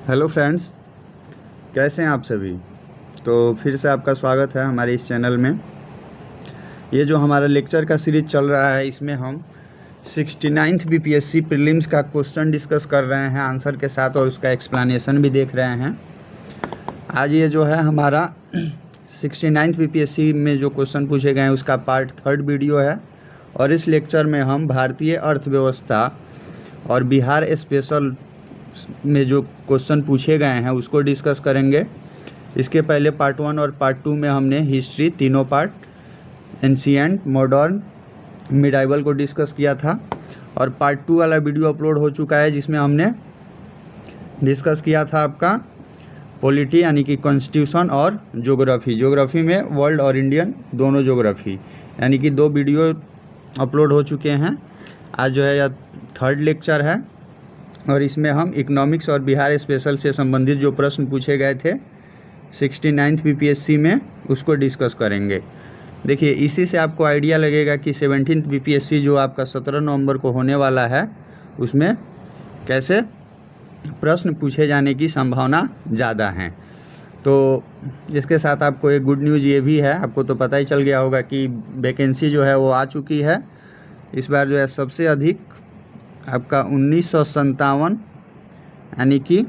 Hello friends, कैसे हैं आप सभी। तो फिर से आपका स्वागत है हमारे इस चैनल में। ये जो हमारा लेक्चर का सीरीज चल रहा है, इसमें हम 69th बीपीएससी प्रीलिम्स का क्वेश्चन डिस्कस कर रहे हैं आंसर के साथ, और उसका एक्सप्लेनेशन भी देख रहे हैं। आज ये जो है हमारा 69th बीपीएससी में जो क्वेश्चन पूछे गए हैं उसका पार्ट 3 वीडियो है, और इस लेक्चर में हम भारतीय अर्थव्यवस्था और बिहार स्पेशल में जो क्वेश्चन पूछे गए हैं उसको डिस्कस करेंगे। इसके पहले पार्ट 1 और पार्ट 2 में हमने हिस्ट्री तीनों पार्ट, एंशिएंट, मॉडर्न, मिडाइवल को डिस्कस किया था, और पार्ट 2 वाला वीडियो अपलोड हो चुका है जिसमें हमने डिस्कस किया था आपका पॉलिटी यानी कि कॉन्स्टिट्यूशन और ज्योग्राफी में वर्ल्ड और इंडियन दोनों ज्योग्राफी, यानी कि 2 वीडियो अपलोड हो चुके हैं। आज जो है यह 3rd लेक्चर है, और इसमें हम इकोनॉमिक्स और बिहार स्पेशल से संबंधित जो प्रश्न पूछे गए थे 69th बीपीएससी में उसको डिस्कस करेंगे। देखिए, इसी से आपको आइडिया लगेगा कि 17th बीपीएससी जो आपका 17 नवंबर को होने वाला है उसमें कैसे प्रश्न पूछे जाने की संभावना ज़्यादा है। तो इसके साथ आपको एक गुड न्यूज़ ये भी है, आपको तो पता ही चल गया होगा कि वैकेंसी जो है वो आ चुकी है। इस बार जो है सबसे अधिक आपका 1957 यानी कि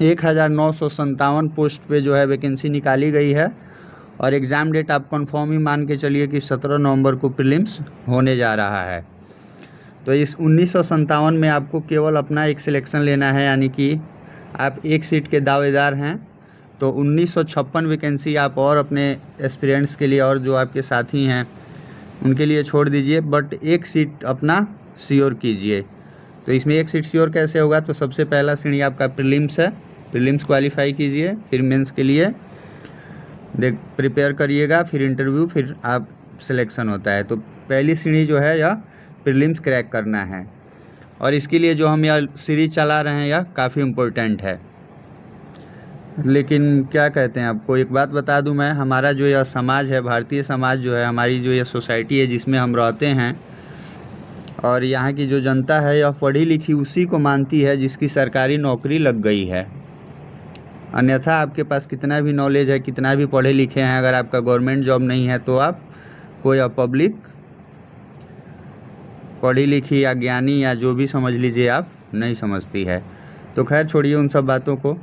1957 पोस्ट पे जो है वैकेंसी निकाली गई है, और एग्ज़ाम डेट आप कंफर्म ही मान के चलिए कि 17 नवंबर को प्रीलिम्स होने जा रहा है। तो इस 1957 में आपको केवल अपना एक सिलेक्शन लेना है, यानी कि आप एक सीट के दावेदार हैं। तो 1956 वैकेंसी आप और अपने एस्पिरेंट्स के लिए और जो आपके साथी हैं उनके लिए छोड़ दीजिए, बट एक सीट अपना श्योर कीजिए। तो इसमें एक सीट श्योर कैसे होगा, तो सबसे पहला श्रेणी आपका प्रीलिम्स है, प्रीलिम्स क्वालिफाई कीजिए, फिर मेंस के लिए प्रिपेयर करिएगा, फिर इंटरव्यू, फिर आप सिलेक्शन होता है। तो पहली श्रेणी जो है यह प्रीलिम्स क्रैक करना है, और इसके लिए जो हम यह सीरीज चला रहे हैं यह काफ़ी इम्पोर्टेंट है। लेकिन क्या कहते हैं, आपको एक बात बता दूं मैं, हमारा जो यह समाज है, भारतीय समाज जो है, हमारी जो यह सोसाइटी है जिसमें हम रहते हैं, और यहाँ की जो जनता है यह पढ़ी लिखी उसी को मानती है जिसकी सरकारी नौकरी लग गई है। अन्यथा आपके पास कितना भी नॉलेज है, कितना भी पढ़े लिखे हैं, अगर आपका गवर्नमेंट जॉब नहीं है तो आप कोई पब्लिक पढ़ी लिखी या ज्ञानी या जो भी समझ लीजिए आप नहीं समझती है। तो खैर छोड़िए उन सब बातों को।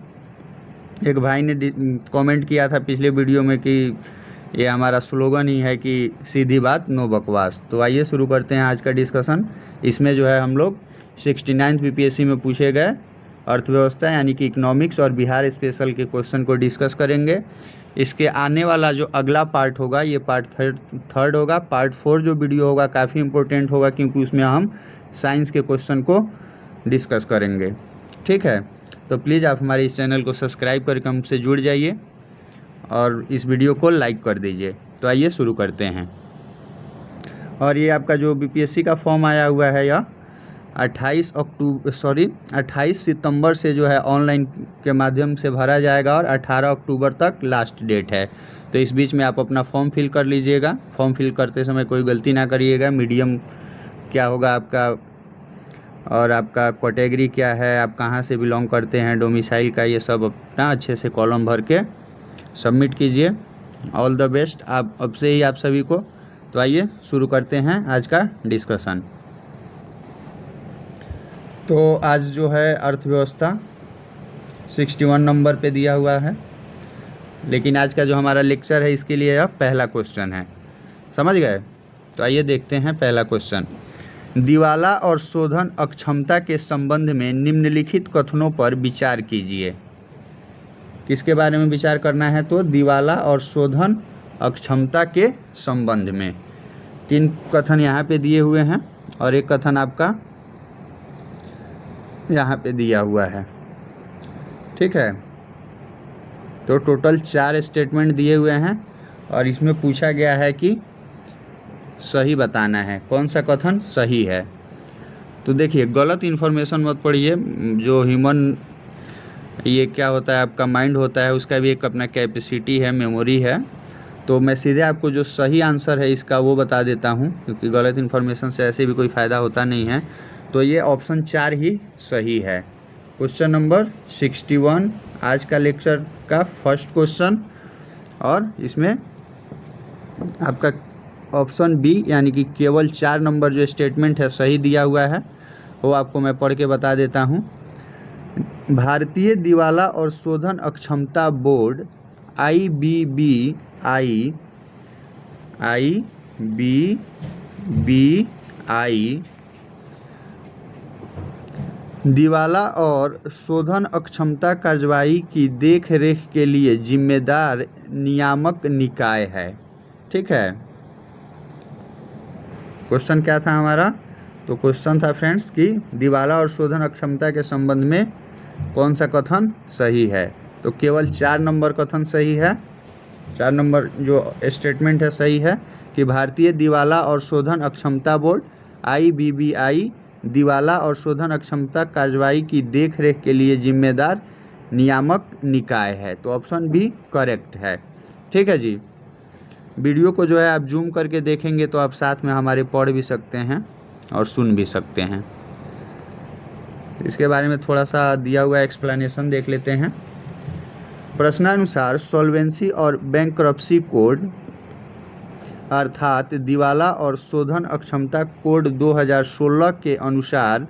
एक भाई ने कमेंट किया था पिछले वीडियो में कि ये हमारा स्लोगन ही है कि सीधी बात नो बकवास। तो आइए शुरू करते हैं आज का डिस्कशन। इसमें जो है हम लोग 69th बीपीएससी में पूछे गए अर्थव्यवस्था यानी कि इकोनॉमिक्स और बिहार स्पेशल के क्वेश्चन को डिस्कस करेंगे। इसके आने वाला जो अगला पार्ट होगा ये पार्ट 3rd होगा। पार्ट 4 जो वीडियो होगा काफ़ी इंपॉर्टेंट होगा, क्योंकि उसमें हम साइंस के क्वेश्चन को डिस्कस करेंगे। ठीक है, तो प्लीज़ आप हमारे इस चैनल को सब्सक्राइब करके हमसे जुड़ जाइए और इस वीडियो को लाइक कर दीजिए। तो आइए शुरू करते हैं। और ये आपका जो बीपीएससी का फॉर्म आया हुआ है यह 28 सितंबर से जो है ऑनलाइन के माध्यम से भरा जाएगा, और 18 अक्टूबर तक लास्ट डेट है। तो इस बीच में आप अपना फॉर्म फिल कर लीजिएगा। फॉर्म फिल करते समय कोई गलती ना करिएगा। मीडियम क्या होगा आपका, और आपका कैटेगरी क्या है, आप कहाँ से बिलोंग करते हैं, डोमिसाइल का, ये सब अपना अच्छे से कॉलम भर के सबमिट कीजिए। ऑल द बेस्ट आप अब से ही आप सभी को। तो आइए शुरू करते हैं आज का डिस्कशन। तो आज जो है अर्थव्यवस्था 61 नंबर पे दिया हुआ है, लेकिन आज का जो हमारा लेक्चर है इसके लिए यह पहला क्वेश्चन है। समझ गए? तो आइए देखते हैं पहला क्वेश्चन। दिवाला और शोधन अक्षमता के संबंध में निम्नलिखित कथनों पर विचार कीजिए। किसके बारे में विचार करना है, तो दिवाला और शोधन अक्षमता के संबंध में। 3 कथन यहाँ पे दिए हुए हैं और एक कथन आपका यहाँ पे दिया हुआ है। ठीक है, तो टोटल 4 स्टेटमेंट दिए हुए हैं, और इसमें पूछा गया है कि सही बताना है कौन सा कथन सही है। तो देखिए, गलत इन्फॉर्मेशन मत पढ़िए। जो ह्यूमन ये क्या होता है, आपका माइंड होता है, उसका भी एक अपना कैपेसिटी है, मेमोरी है। तो मैं सीधे आपको जो सही आंसर है इसका वो बता देता हूँ, क्योंकि गलत इन्फॉर्मेशन से ऐसे भी कोई फ़ायदा होता नहीं है। तो ये ऑप्शन 4 ही सही है। क्वेश्चन नंबर 61 आज का लेक्चर का फर्स्ट क्वेश्चन, और इसमें आपका ऑप्शन बी यानी कि केवल 4 नंबर जो स्टेटमेंट है सही दिया हुआ है, वो आपको मैं पढ़ के बता देता हूँ। भारतीय दिवाला और शोधन अक्षमता बोर्ड IBBI दिवाला और शोधन अक्षमता कार्रवाई की देख रेख के लिए जिम्मेदार नियामक निकाय है। ठीक है, क्वेश्चन क्या था हमारा? तो क्वेश्चन था फ्रेंड्स कि दिवाला और शोधन अक्षमता के संबंध में कौन सा कथन सही है। तो केवल 4 नंबर कथन सही है, 4 नंबर जो स्टेटमेंट है सही है कि भारतीय दिवाला और शोधन अक्षमता बोर्ड IBBI दिवाला और शोधन अक्षमता कार्रवाई की देखरेख के लिए जिम्मेदार नियामक निकाय है। तो ऑप्शन बी करेक्ट है। ठीक है जी, वीडियो को जो है आप जूम करके देखेंगे तो आप साथ में हमारे पढ़ भी सकते हैं और सुन भी सकते हैं। इसके बारे में थोड़ा सा दिया हुआ एक्सप्लेनेशन देख लेते हैं। प्रश्नानुसार सॉल्वेंसी और बैंक्रप्सी कोड अर्थात दिवाला और शोधन अक्षमता कोड 2016 के अनुसार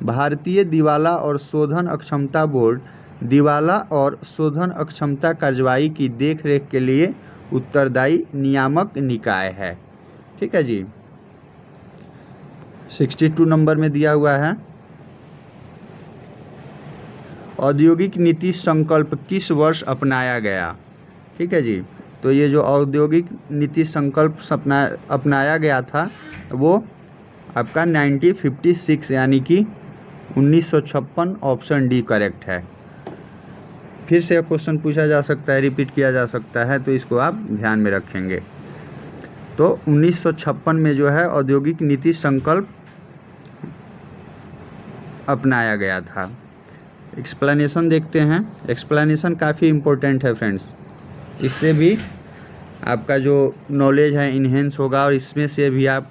भारतीय दिवाला और शोधन अक्षमता बोर्ड दिवाला और शोधन अक्षमता कार्रवाई की देखरेख के लिए उत्तरदायी नियामक निकाय है। ठीक है जी, 62 नंबर में दिया हुआ है, औद्योगिक नीति संकल्प किस वर्ष अपनाया गया। ठीक है जी, तो ये जो औद्योगिक नीति संकल्प अपनाया गया था वो आपका 1956 यानी कि 1956 ऑप्शन डी करेक्ट है। फिर से क्वेश्चन पूछा जा सकता है, रिपीट किया जा सकता है, तो इसको आप ध्यान में रखेंगे। तो 1956 में जो है औद्योगिक नीति संकल्प अपनाया गया था। एक्सप्लेनेशन देखते हैं। एक्सप्लेनेशन काफ़ी इम्पोर्टेंट है फ्रेंड्स, इससे भी आपका जो नॉलेज है इन्हेंस होगा और इसमें से भी आप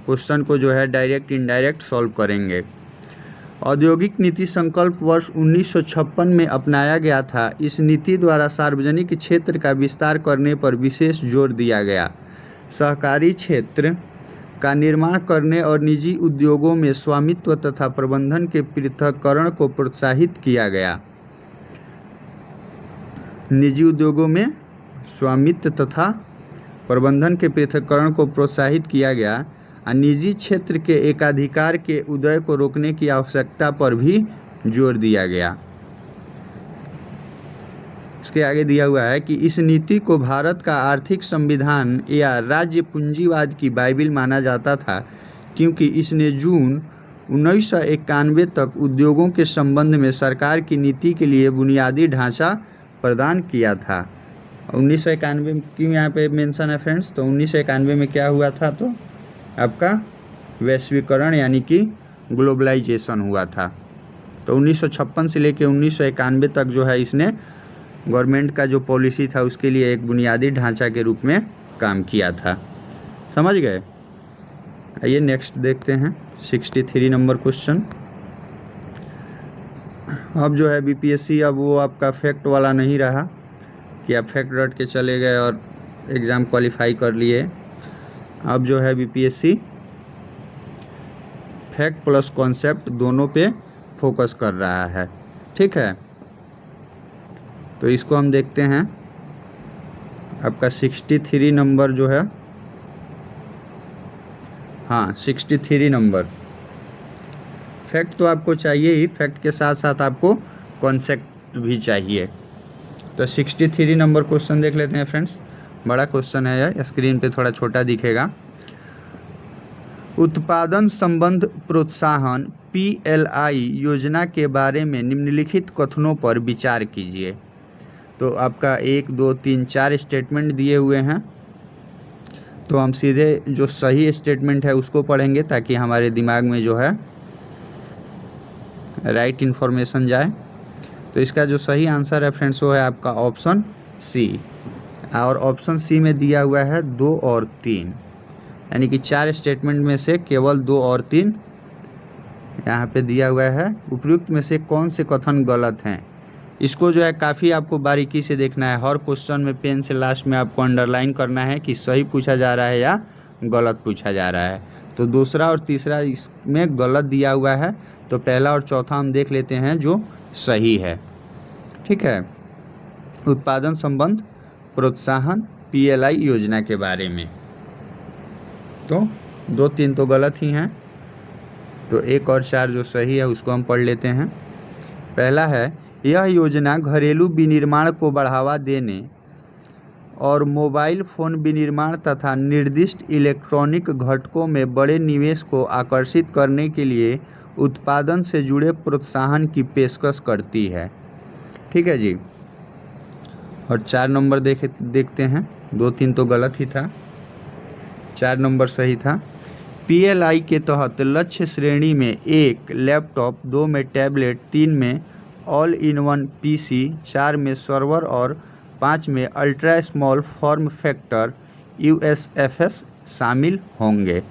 क्वेश्चन को जो है डायरेक्ट इनडायरेक्ट सॉल्व करेंगे। औद्योगिक नीति संकल्प वर्ष 1956 में अपनाया गया था। इस नीति द्वारा सार्वजनिक क्षेत्र का विस्तार करने पर विशेष जोर दिया गया, सहकारी क्षेत्र का निर्माण करने और निजी उद्योगों में स्वामित्व तथा प्रबंधन के पृथक्करण को प्रोत्साहित किया गया। निजी उद्योगों में स्वामित्व तथा प्रबंधन के पृथक्करण को प्रोत्साहित किया गया और निजी क्षेत्र के एकाधिकार के उदय को रोकने की आवश्यकता पर भी जोर दिया गया। इसके आगे दिया हुआ है कि इस नीति को भारत का आर्थिक संविधान या राज्य पूंजीवाद की बाइबिल माना जाता था, क्योंकि इसने जून 1991 तक उद्योगों के संबंध में सरकार की नीति के लिए बुनियादी ढांचा प्रदान किया था। 1991 क्यों यहाँ पे मेंशन है फ्रेंड्स? तो 1991 में क्या हुआ था? तो आपका वैश्वीकरण यानी कि ग्लोबलाइजेशन हुआ था। तो 1956 से लेकर 1991 तक जो है इसने गवर्नमेंट का जो पॉलिसी था उसके लिए एक बुनियादी ढांचा के रूप में काम किया था। समझ गए? आइए नेक्स्ट देखते हैं 63 नंबर क्वेश्चन। अब जो है बीपीएससी अब वो आपका फैक्ट वाला नहीं रहा कि आप फैक्ट रट के चले गए और एग्ज़ाम क्वालिफाई कर लिए। अब जो है बीपीएससी फैक्ट प्लस कॉन्सेप्ट दोनों पे फोकस कर रहा है। ठीक है, तो इसको हम देखते हैं। आपका 63 नंबर जो है, हाँ 63 नंबर फैक्ट तो आपको चाहिए ही, फैक्ट के साथ साथ आपको कॉन्सेप्ट भी चाहिए। तो 63 नंबर क्वेश्चन देख लेते हैं फ्रेंड्स। बड़ा क्वेश्चन है यह, स्क्रीन पे थोड़ा छोटा दिखेगा। उत्पादन संबंध प्रोत्साहन PLI योजना के बारे में निम्नलिखित कथनों पर विचार कीजिए। तो आपका 1, 2, 3, 4 स्टेटमेंट दिए हुए हैं, तो हम सीधे जो सही स्टेटमेंट है उसको पढ़ेंगे ताकि हमारे दिमाग में जो है राइट इन्फॉर्मेशन जाए। तो इसका जो सही आंसर है फ्रेंड्स वो है आपका ऑप्शन सी, और ऑप्शन सी में दिया हुआ है 2 और 3, यानी कि 4 स्टेटमेंट में से केवल 2 और 3 यहाँ पे दिया हुआ है उपयुक्त में से कौन से कथन गलत हैं। इसको जो है काफ़ी आपको बारीकी से देखना है। हर क्वेश्चन में पेन से लास्ट में आपको अंडरलाइन करना है कि सही पूछा जा रहा है या गलत पूछा जा रहा है। तो दूसरा और तीसरा इसमें गलत दिया हुआ है, तो पहला और चौथा हम देख लेते हैं जो सही है। ठीक है, उत्पादन संबंध प्रोत्साहन PLI योजना के बारे में। तो 2-3 तो गलत ही हैं, तो 1 और 4 जो सही है उसको हम पढ़ लेते हैं। पहला है, यह योजना घरेलू विनिर्माण को बढ़ावा देने और मोबाइल फ़ोन विनिर्माण तथा निर्दिष्ट इलेक्ट्रॉनिक घटकों में बड़े निवेश को आकर्षित करने के लिए उत्पादन से जुड़े प्रोत्साहन की पेशकश करती है। ठीक है जी। और 4 नंबर देखते हैं। 2-3 तो गलत ही था, 4 नंबर सही था। PLI के तहत लक्ष्य श्रेणी में 1 लैपटॉप, 2 में टैबलेट, 3 में ऑल इन वन PC, 4 में सर्वर और 5 में ultra small form factor USFS शामिल होंगे।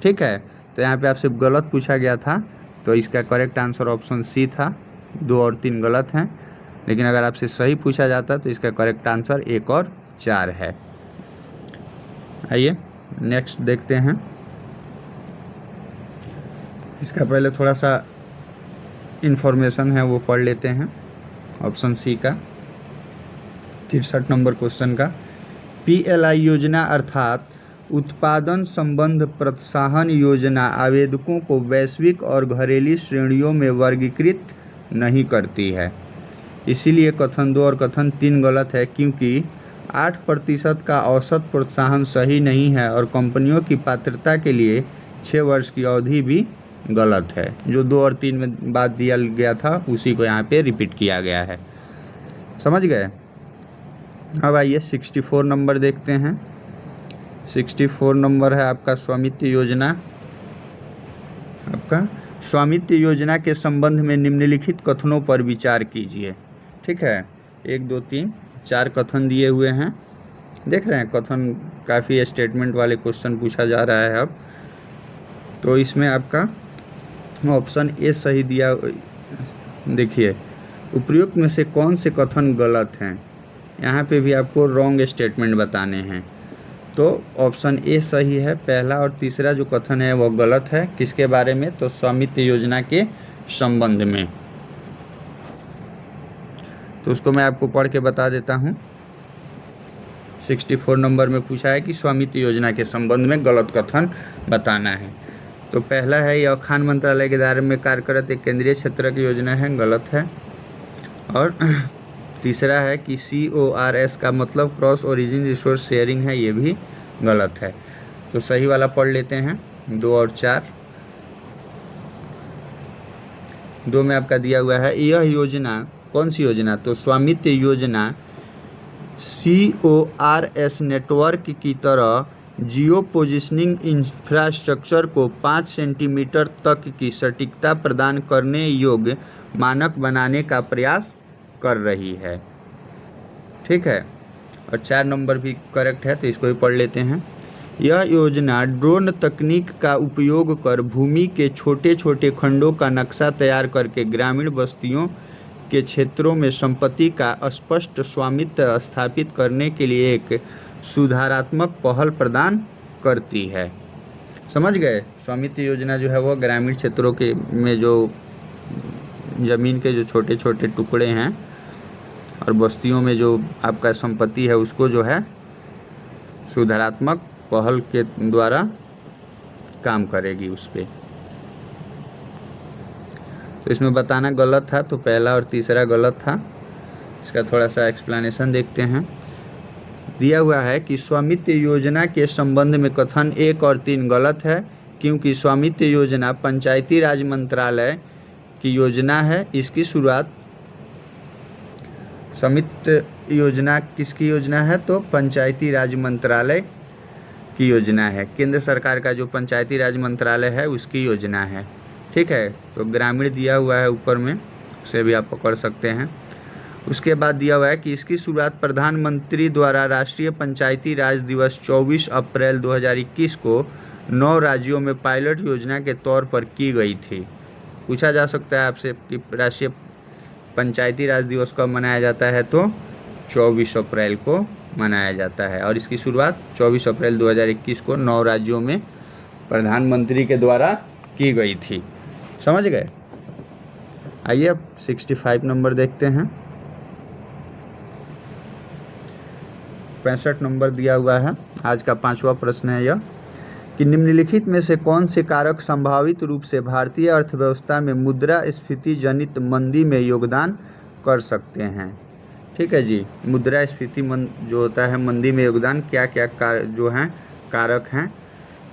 ठीक है, तो यहाँ पे आपसे गलत पूछा गया था, तो इसका करेक्ट आंसर ऑप्शन C था। 2 और 3 गलत हैं, लेकिन अगर आपसे सही पूछा जाता तो इसका करेक्ट आंसर 1 और 4 है। आइए नेक्स्ट देखते हैं। इसका पहले थोड़ा सा इन्फॉर्मेशन है वो पढ़ लेते हैं। ऑप्शन C का 63 नंबर क्वेश्चन का, PLI योजना अर्थात उत्पादन संबंध प्रोत्साहन योजना आवेदकों को वैश्विक और घरेलू श्रेणियों में वर्गीकृत नहीं करती है। इसीलिए कथन 2 और कथन 3 गलत है, क्योंकि 8% का औसत प्रोत्साहन सही नहीं है और कंपनियों की पात्रता के लिए 6 वर्ष की अवधि भी गलत है। जो 2 और 3 में बात दिया गया था उसी को यहाँ पे रिपीट किया गया है। समझ गए। अब आइए 64 नंबर देखते हैं। 64 नंबर है आपका स्वामित्व योजना। आपका स्वामित्व योजना के संबंध में निम्नलिखित कथनों पर विचार कीजिए। ठीक है, 1 2 3 4 कथन दिए हुए हैं। देख रहे हैं कथन काफ़ी स्टेटमेंट वाले क्वेश्चन पूछा जा रहा है अब। तो इसमें आपका ऑप्शन A सही दिया। देखिए उपयुक्त में से कौन से कथन गलत हैं। यहाँ पे भी आपको रॉन्ग स्टेटमेंट बताने हैं। तो ऑप्शन A सही है। पहला और तीसरा जो कथन है वो गलत है। किसके बारे में? तो स्वामित्व योजना के संबंध में। तो उसको मैं आपको पढ़ के बता देता हूँ। 64 नंबर में पूछा है कि स्वामित्व योजना के संबंध में गलत कथन बताना है। तो पहला है, यह खान मंत्रालय के दायरे में कार्यरत एक केंद्रीय क्षेत्र की योजना है, गलत है। और तीसरा है कि CORS का मतलब क्रॉस ओरिजिन रिसोर्स शेयरिंग है, ये भी गलत है। तो सही वाला पढ़ लेते हैं 2 और 4। 2 में आपका दिया हुआ है, यह योजना कौन सी योजना? तो स्वामित्व योजना CORS नेटवर्क की तरह जियो पोजिशनिंग इंफ्रास्ट्रक्चर को 5 सेंटीमीटर तक की सटीकता प्रदान करने योग्य मानक बनाने का प्रयास कर रही है। ठीक है, और 4 नंबर भी करेक्ट है, तो इसको भी पढ़ लेते हैं। यह योजना ड्रोन तकनीक का उपयोग कर भूमि के छोटे छोटे खंडों का नक्शा तैयार करके ग्रामीण बस्तियों के क्षेत्रों में संपत्ति का स्पष्ट स्वामित्व स्थापित करने के लिए एक सुधारात्मक पहल प्रदान करती है। समझ गए। स्वामित्व योजना जो है वो ग्रामीण क्षेत्रों के में जो ज़मीन के जो छोटे छोटे टुकड़े हैं और बस्तियों में जो आपका संपत्ति है उसको जो है सुधारात्मक पहल के द्वारा काम करेगी उस पर। तो इसमें बताना गलत था, तो पहला और तीसरा गलत था। इसका थोड़ा सा एक्सप्लेनेशन देखते हैं। दिया हुआ है कि स्वामित्व योजना के संबंध में कथन 1 और 3 गलत है, क्योंकि स्वामित्व योजना पंचायती राज मंत्रालय की योजना है। इसकी शुरुआत स्वामित्व योजना किसकी योजना है? तो पंचायती राज मंत्रालय की योजना है। केंद्र सरकार का जो पंचायती राज मंत्रालय है उसकी योजना है। ठीक है, तो ग्रामीण दिया हुआ है ऊपर में, उसे भी आप पकड़ सकते हैं। उसके बाद दिया हुआ है कि इसकी शुरुआत प्रधानमंत्री द्वारा राष्ट्रीय पंचायती राज दिवस 24 अप्रैल 2021 को 9 राज्यों में पायलट योजना के तौर पर की गई थी। पूछा जा सकता है आपसे कि राष्ट्रीय पंचायती राज दिवस कब मनाया जाता है, तो 24 अप्रैल को मनाया जाता है। और इसकी शुरुआत 24 अप्रैल 2021 को 9 राज्यों में प्रधानमंत्री के द्वारा की गई थी। समझ गए। आइए अब 65 नंबर देखते हैं। 65 नंबर दिया हुआ है। आज का 5वां प्रश्न है यह कि निम्नलिखित में से कौन से कारक संभावित रूप से भारतीय अर्थव्यवस्था में मुद्रास्फीति जनित मंदी में योगदान कर सकते हैं। ठीक है जी, मुद्रास्फीति जो होता है मंदी में योगदान क्या क्या जो हैं कारक हैं,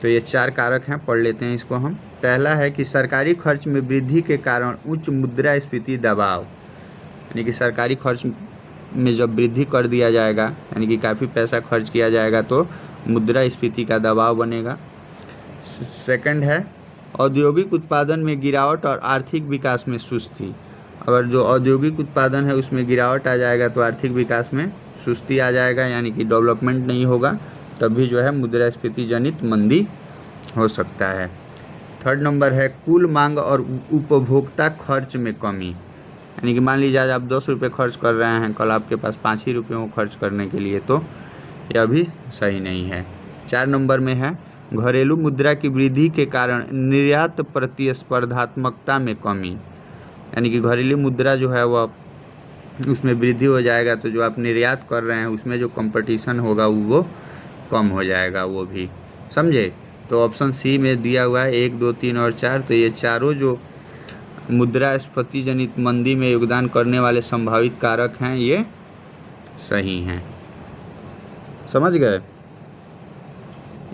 तो ये 4 कारक हैं, पढ़ लेते हैं इसको हम। पहला है कि सरकारी खर्च में वृद्धि के कारण उच्च मुद्रास्फीति दबाव, यानी कि सरकारी खर्च में जब वृद्धि कर दिया जाएगा, यानी कि काफ़ी पैसा खर्च किया जाएगा, तो मुद्रास्फीति का दबाव बनेगा। सेकंड है औद्योगिक उत्पादन में गिरावट और आर्थिक विकास में सुस्ती। अगर जो औद्योगिक उत्पादन है उसमें गिरावट आ जाएगा तो आर्थिक विकास में सुस्ती आ जाएगा, यानी कि डेवलपमेंट नहीं होगा, तभी जो है मुद्रास्फीति जनित मंदी हो सकता है। थर्ड नंबर है कुल मांग और उपभोक्ता खर्च में कमी, यानी कि मान लीजिए आज आप 10 रुपये खर्च कर रहे हैं, कल आपके पास 5 ही रुपये हो खर्च करने के लिए, तो यह भी सही नहीं है। 4 नंबर में है घरेलू मुद्रा की वृद्धि के कारण निर्यात प्रतिस्पर्धात्मकता में कमी, यानी कि घरेलू मुद्रा जो है वह उसमें वृद्धि हो जाएगा तो जो आप निर्यात कर रहे हैं उसमें जो कंपटीशन होगा वो कम हो जाएगा, वो भी समझे। तो ऑप्शन सी में दिया हुआ है 1, 2, 3 और 4, तो ये चारों जो मुद्रास्फीति जनित मंदी में योगदान करने वाले संभावित कारक हैं ये सही हैं। समझ गए।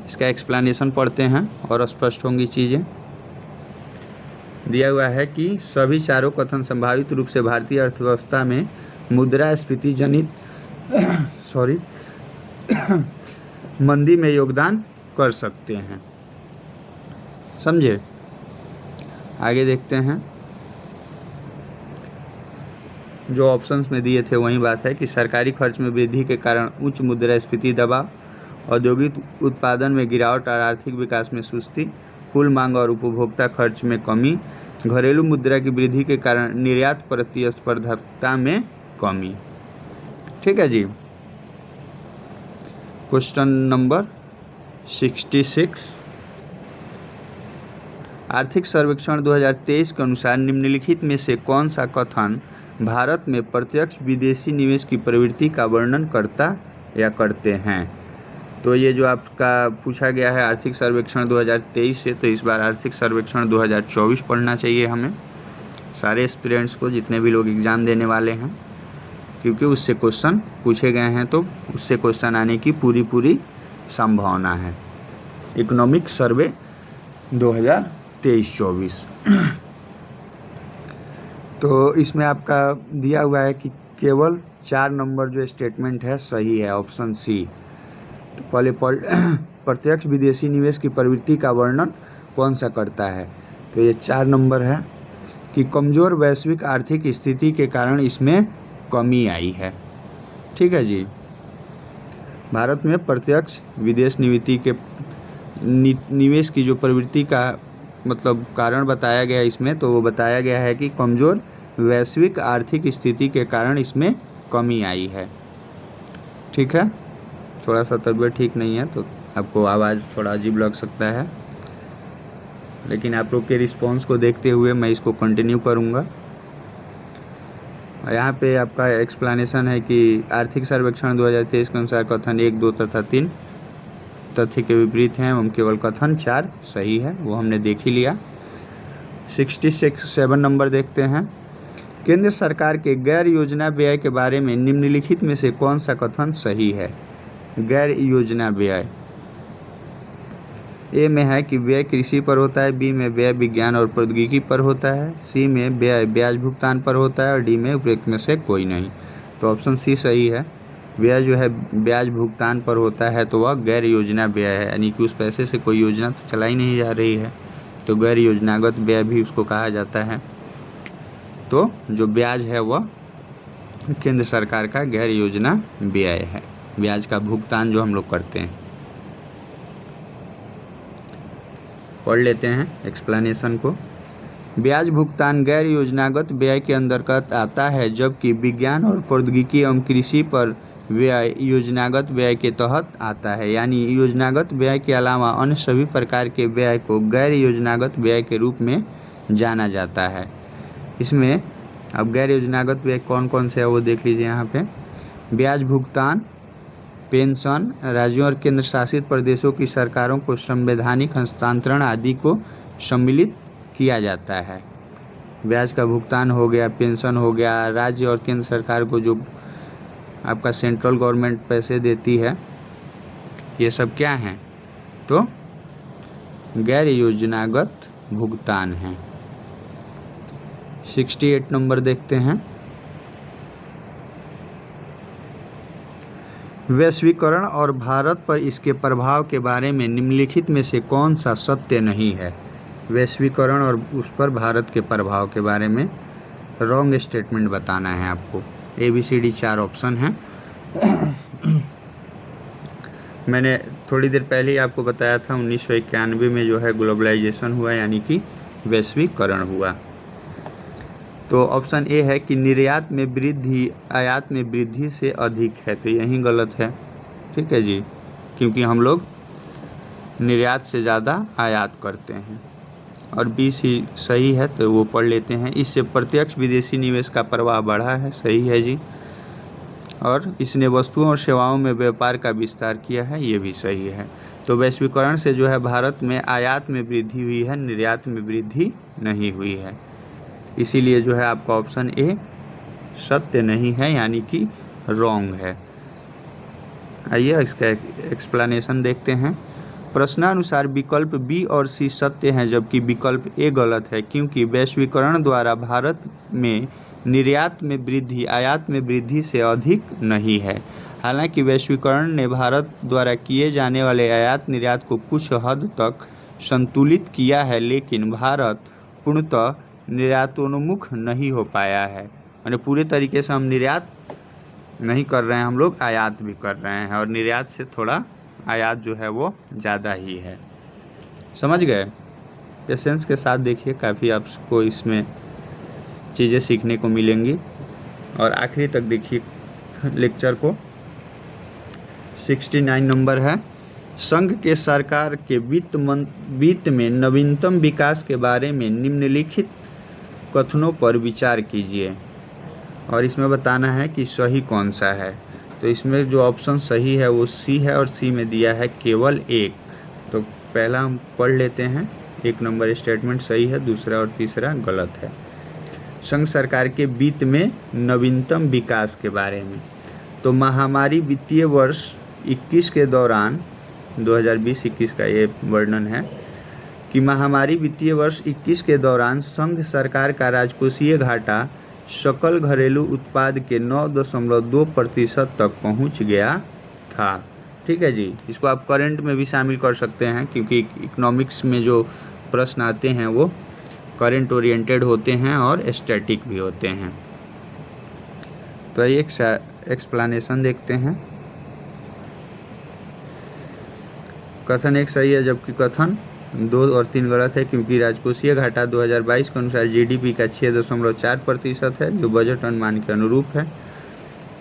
इसका एक्सप्लेनेशन पढ़ते हैं और स्पष्ट होंगी चीज़ें। दिया हुआ है कि सभी चारों कथन संभावित रूप से भारतीय अर्थव्यवस्था में मुद्रास्फीति जनित मंदी में योगदान कर सकते हैं। समझे। आगे देखते हैं। जो ऑप्शंस में दिए थे वही बात है कि सरकारी खर्च में वृद्धि के कारण उच्च मुद्रास्फीति दबाव, औद्योगिक उत्पादन में गिरावट और आर्थिक विकास में सुस्ती, कुल मांग और उपभोक्ता खर्च में कमी, घरेलू मुद्रा की वृद्धि के कारण निर्यात प्रतिस्पर्धात्मकता में कमी। ठीक है जी। क्वेश्चन नंबर 66, आर्थिक सर्वेक्षण 2023 के अनुसार निम्नलिखित में से कौन सा कथन भारत में प्रत्यक्ष विदेशी निवेश की प्रवृत्ति का वर्णन करता या करते हैं। तो ये जो आपका पूछा गया है आर्थिक सर्वेक्षण 2023 से, तो इस बार आर्थिक सर्वेक्षण 2024 पढ़ना चाहिए हमें, सारे एस्पिरेंट्स को, जितने भी लोग एग्ज़ाम देने वाले हैं, क्योंकि उससे क्वेश्चन पूछे गए हैं, तो उससे क्वेश्चन आने की पूरी संभावना है। इकोनॉमिक सर्वे 2023-24 तो इसमें आपका दिया हुआ है कि केवल 4 नंबर जो स्टेटमेंट है सही है, ऑप्शन सी। तो पहले प्रत्यक्ष विदेशी निवेश की प्रवृत्ति का वर्णन कौन सा करता है, तो ये 4 नंबर है कि कमज़ोर वैश्विक आर्थिक स्थिति के कारण इसमें कमी आई है। ठीक है जी। भारत में प्रत्यक्ष विदेश निवेश की जो प्रवृत्ति का मतलब कारण बताया गया इसमें, तो वो बताया गया है कि कमज़ोर वैश्विक आर्थिक स्थिति के कारण इसमें कमी आई है। ठीक है। थोड़ा सा तबीयत ठीक नहीं है तो आपको आवाज़ थोड़ा अजीब लग सकता है, लेकिन आप लोग के रिस्पॉन्स को देखते हुए मैं इसको कंटिन्यू करूँगा। यहाँ पे आपका एक्सप्लेनेशन है कि आर्थिक सर्वेक्षण 2023 के अनुसार कथन 1, 2 तथा 3 तथ्य के विपरीत हैं एवं केवल कथन 4 सही है, वो हमने देख ही लिया। 67 नंबर देखते हैं। केंद्र सरकार के गैर योजना व्यय के बारे में निम्नलिखित में से कौन सा कथन सही है। गैर योजना व्यय, ए में है कि व्यय कृषि पर होता है, बी में व्यय विज्ञान और प्रौद्योगिकी पर होता है, सी में व्यय ब्याज भुगतान पर होता है और डी में उपरोक्त में से कोई नहीं। तो ऑप्शन सी सही है। व्यय जो है ब्याज भुगतान पर होता है तो वह गैर योजना व्यय है, यानी कि उस पैसे से कोई योजना तो चलाई नहीं जा रही है, तो गैर योजनागत व्यय भी उसको कहा जाता है। तो जो ब्याज है वह केंद्र सरकार का गैर योजना व्यय है, ब्याज का भुगतान जो हम लोग करते हैं। पढ़ लेते हैं एक्सप्लेनेशन को। ब्याज भुगतान गैर योजनागत व्यय के अंतर्गत आता है, जबकि विज्ञान और प्रौद्योगिकी एवं कृषि पर व्यय योजनागत व्यय के तहत आता है। यानी योजनागत व्यय के अलावा अन्य सभी प्रकार के व्यय को गैर योजनागत व्यय के रूप में जाना जाता है। इसमें अब गैर योजनागत व्यय कौन कौन से है वो देख लीजिए यहाँ पे। ब्याज भुगतान, पेंशन, राज्यों और केंद्र शासित प्रदेशों की सरकारों को संवैधानिक हस्तांतरण आदि को सम्मिलित किया जाता है। ब्याज का भुगतान हो गया, पेंशन हो गया, राज्य और केंद्र सरकार को जो आपका सेंट्रल गवर्नमेंट पैसे देती है, ये सब क्या हैं? तो गैर योजनागत भुगतान है। 68 नंबर देखते हैं। वैश्वीकरण और भारत पर इसके प्रभाव के बारे में निम्नलिखित में से कौन सा सत्य नहीं है? वैश्वीकरण और उस पर भारत के प्रभाव के बारे में रॉन्ग स्टेटमेंट बताना है आपको। ABCD 4 ऑप्शन हैं। मैंने थोड़ी देर पहले ही आपको बताया था 1991 में जो है ग्लोबलाइजेशन हुआ, यानी कि वैश्वीकरण हुआ। तो ऑप्शन ए है कि निर्यात में वृद्धि आयात में वृद्धि से अधिक है, तो यही गलत है। ठीक है जी, क्योंकि हम लोग निर्यात से ज़्यादा आयात करते हैं। और बी सी सही है, तो वो पढ़ लेते हैं। इससे प्रत्यक्ष विदेशी निवेश का प्रवाह बढ़ा है, सही है जी। और इसने वस्तुओं और सेवाओं में व्यापार का विस्तार किया है, ये भी सही है। तो वैश्वीकरण से जो है भारत में आयात में वृद्धि हुई है, निर्यात में वृद्धि नहीं हुई है। इसीलिए जो है आपका ऑप्शन ए सत्य नहीं है, यानी कि रॉन्ग है। आइए इसका एक्सप्लेनेशन देखते हैं। प्रश्नानुसार विकल्प बी और सी सत्य हैं, जबकि विकल्प ए गलत है, क्योंकि वैश्वीकरण द्वारा भारत में निर्यात में वृद्धि आयात में वृद्धि से अधिक नहीं है। हालांकि वैश्वीकरण ने भारत द्वारा किए जाने वाले आयात निर्यात को कुछ हद तक संतुलित किया है, लेकिन भारत पूर्णतः निर्यातोन्मुख नहीं हो पाया है। यानी पूरे तरीके से हम निर्यात नहीं कर रहे हैं, हम लोग आयात भी कर रहे हैं, और निर्यात से थोड़ा आयात जो है वो ज़्यादा ही है। समझ गए? पेशेंस के साथ देखिए, काफ़ी आपको इसमें चीज़ें सीखने को मिलेंगी, और आखिरी तक देखिए लेक्चर को। 69 नंबर है, संघ के सरकार के वित्त में नवीनतम विकास के बारे में निम्नलिखित कथनों पर विचार कीजिए, और इसमें बताना है कि सही कौन सा है। तो इसमें जो ऑप्शन सही है वो सी है, और सी में दिया है केवल एक। तो पहला हम पढ़ लेते हैं। 1 नंबर स्टेटमेंट सही है, दूसरा और तीसरा गलत है। संघ सरकार के वित्त में नवीनतम विकास के बारे में, तो महामारी वित्तीय वर्ष 21 के दौरान 2020-21 का ये वर्णन है कि महामारी वित्तीय वर्ष 21 के दौरान संघ सरकार का राजकोषीय घाटा सकल घरेलू उत्पाद के 9.2% तक पहुंच गया था। ठीक है जी, इसको आप करंट में भी शामिल कर सकते हैं, क्योंकि इकोनॉमिक्स में जो प्रश्न आते हैं वो करंट ओरिएंटेड होते हैं और स्टैटिक भी होते हैं। तो एक एक्सप्लेनेशन देखते हैं। कथन 1 सही है, जबकि कथन 2 और 3 गलत है, क्योंकि राजकोषीय घाटा 2022 के अनुसार GDP का 6.4% है, जो बजट अनुमान के अनुरूप है।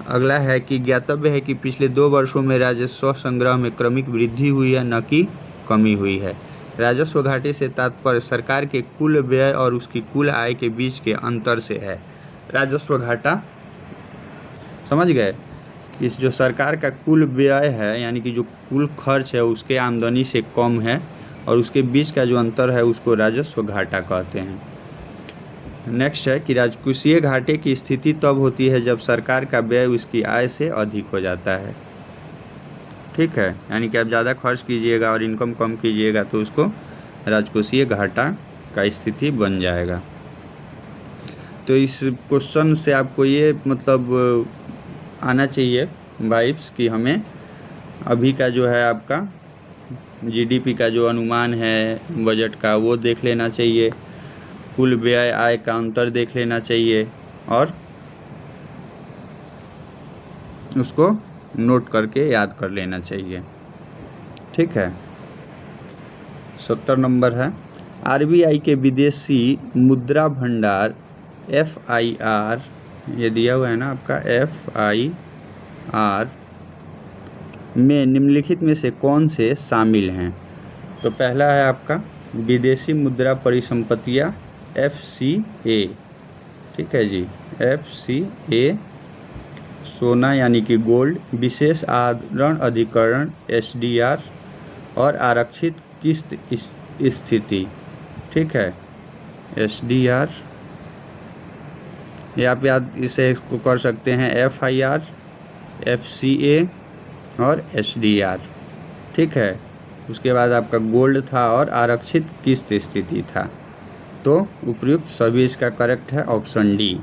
अगला है कि ज्ञातव्य है कि पिछले 2 वर्षों में राजस्व संग्रह में क्रमिक वृद्धि हुई है, न कि कमी हुई है। राजस्व घाटे से तात्पर्य सरकार के कुल व्यय और उसकी कुल आय के बीच के अंतर से है। राजस्व घाटा समझ गए, कि जो सरकार का कुल व्यय है, यानी कि जो कुल खर्च है उसके आमदनी से कम है, और उसके बीच का जो अंतर है उसको राजस्व घाटा कहते हैं। नेक्स्ट है कि राजकोषीय घाटे की स्थिति तब होती है जब सरकार का व्यय उसकी आय से अधिक हो जाता है। ठीक है, यानी कि आप ज़्यादा खर्च कीजिएगा और इनकम कम कीजिएगा तो उसको राजकोषीय घाटा का स्थिति बन जाएगा। तो इस क्वेश्चन से आपको ये मतलब आना चाहिए वाइब्स कि हमें अभी का जो है आपका GDP का जो अनुमान है बजट का वो देख लेना चाहिए, कुल व्यय आय का अंतर देख लेना चाहिए, और उसको नोट करके याद कर लेना चाहिए। ठीक है। 70 नंबर है, आरबीआई के विदेशी मुद्रा भंडार FIR, ये दिया हुआ है ना आपका FIR में निम्नलिखित में से कौन से शामिल हैं? तो पहला है आपका विदेशी मुद्रा परिसंपत्तियाँ FCA, ठीक है जी, FCA, सोना यानी कि गोल्ड, विशेष आवरण अधिकरण SDR, और आरक्षित किस्त स्थिति, ठीक है, SDR। या आप याद इसे इसको कर सकते हैं FIR, FCA और SDR, ठीक है। उसके बाद आपका गोल्ड था और आरक्षित किस्त स्थिति था। तो उपयुक्त सभी इसका करेक्ट है ऑप्शन डी।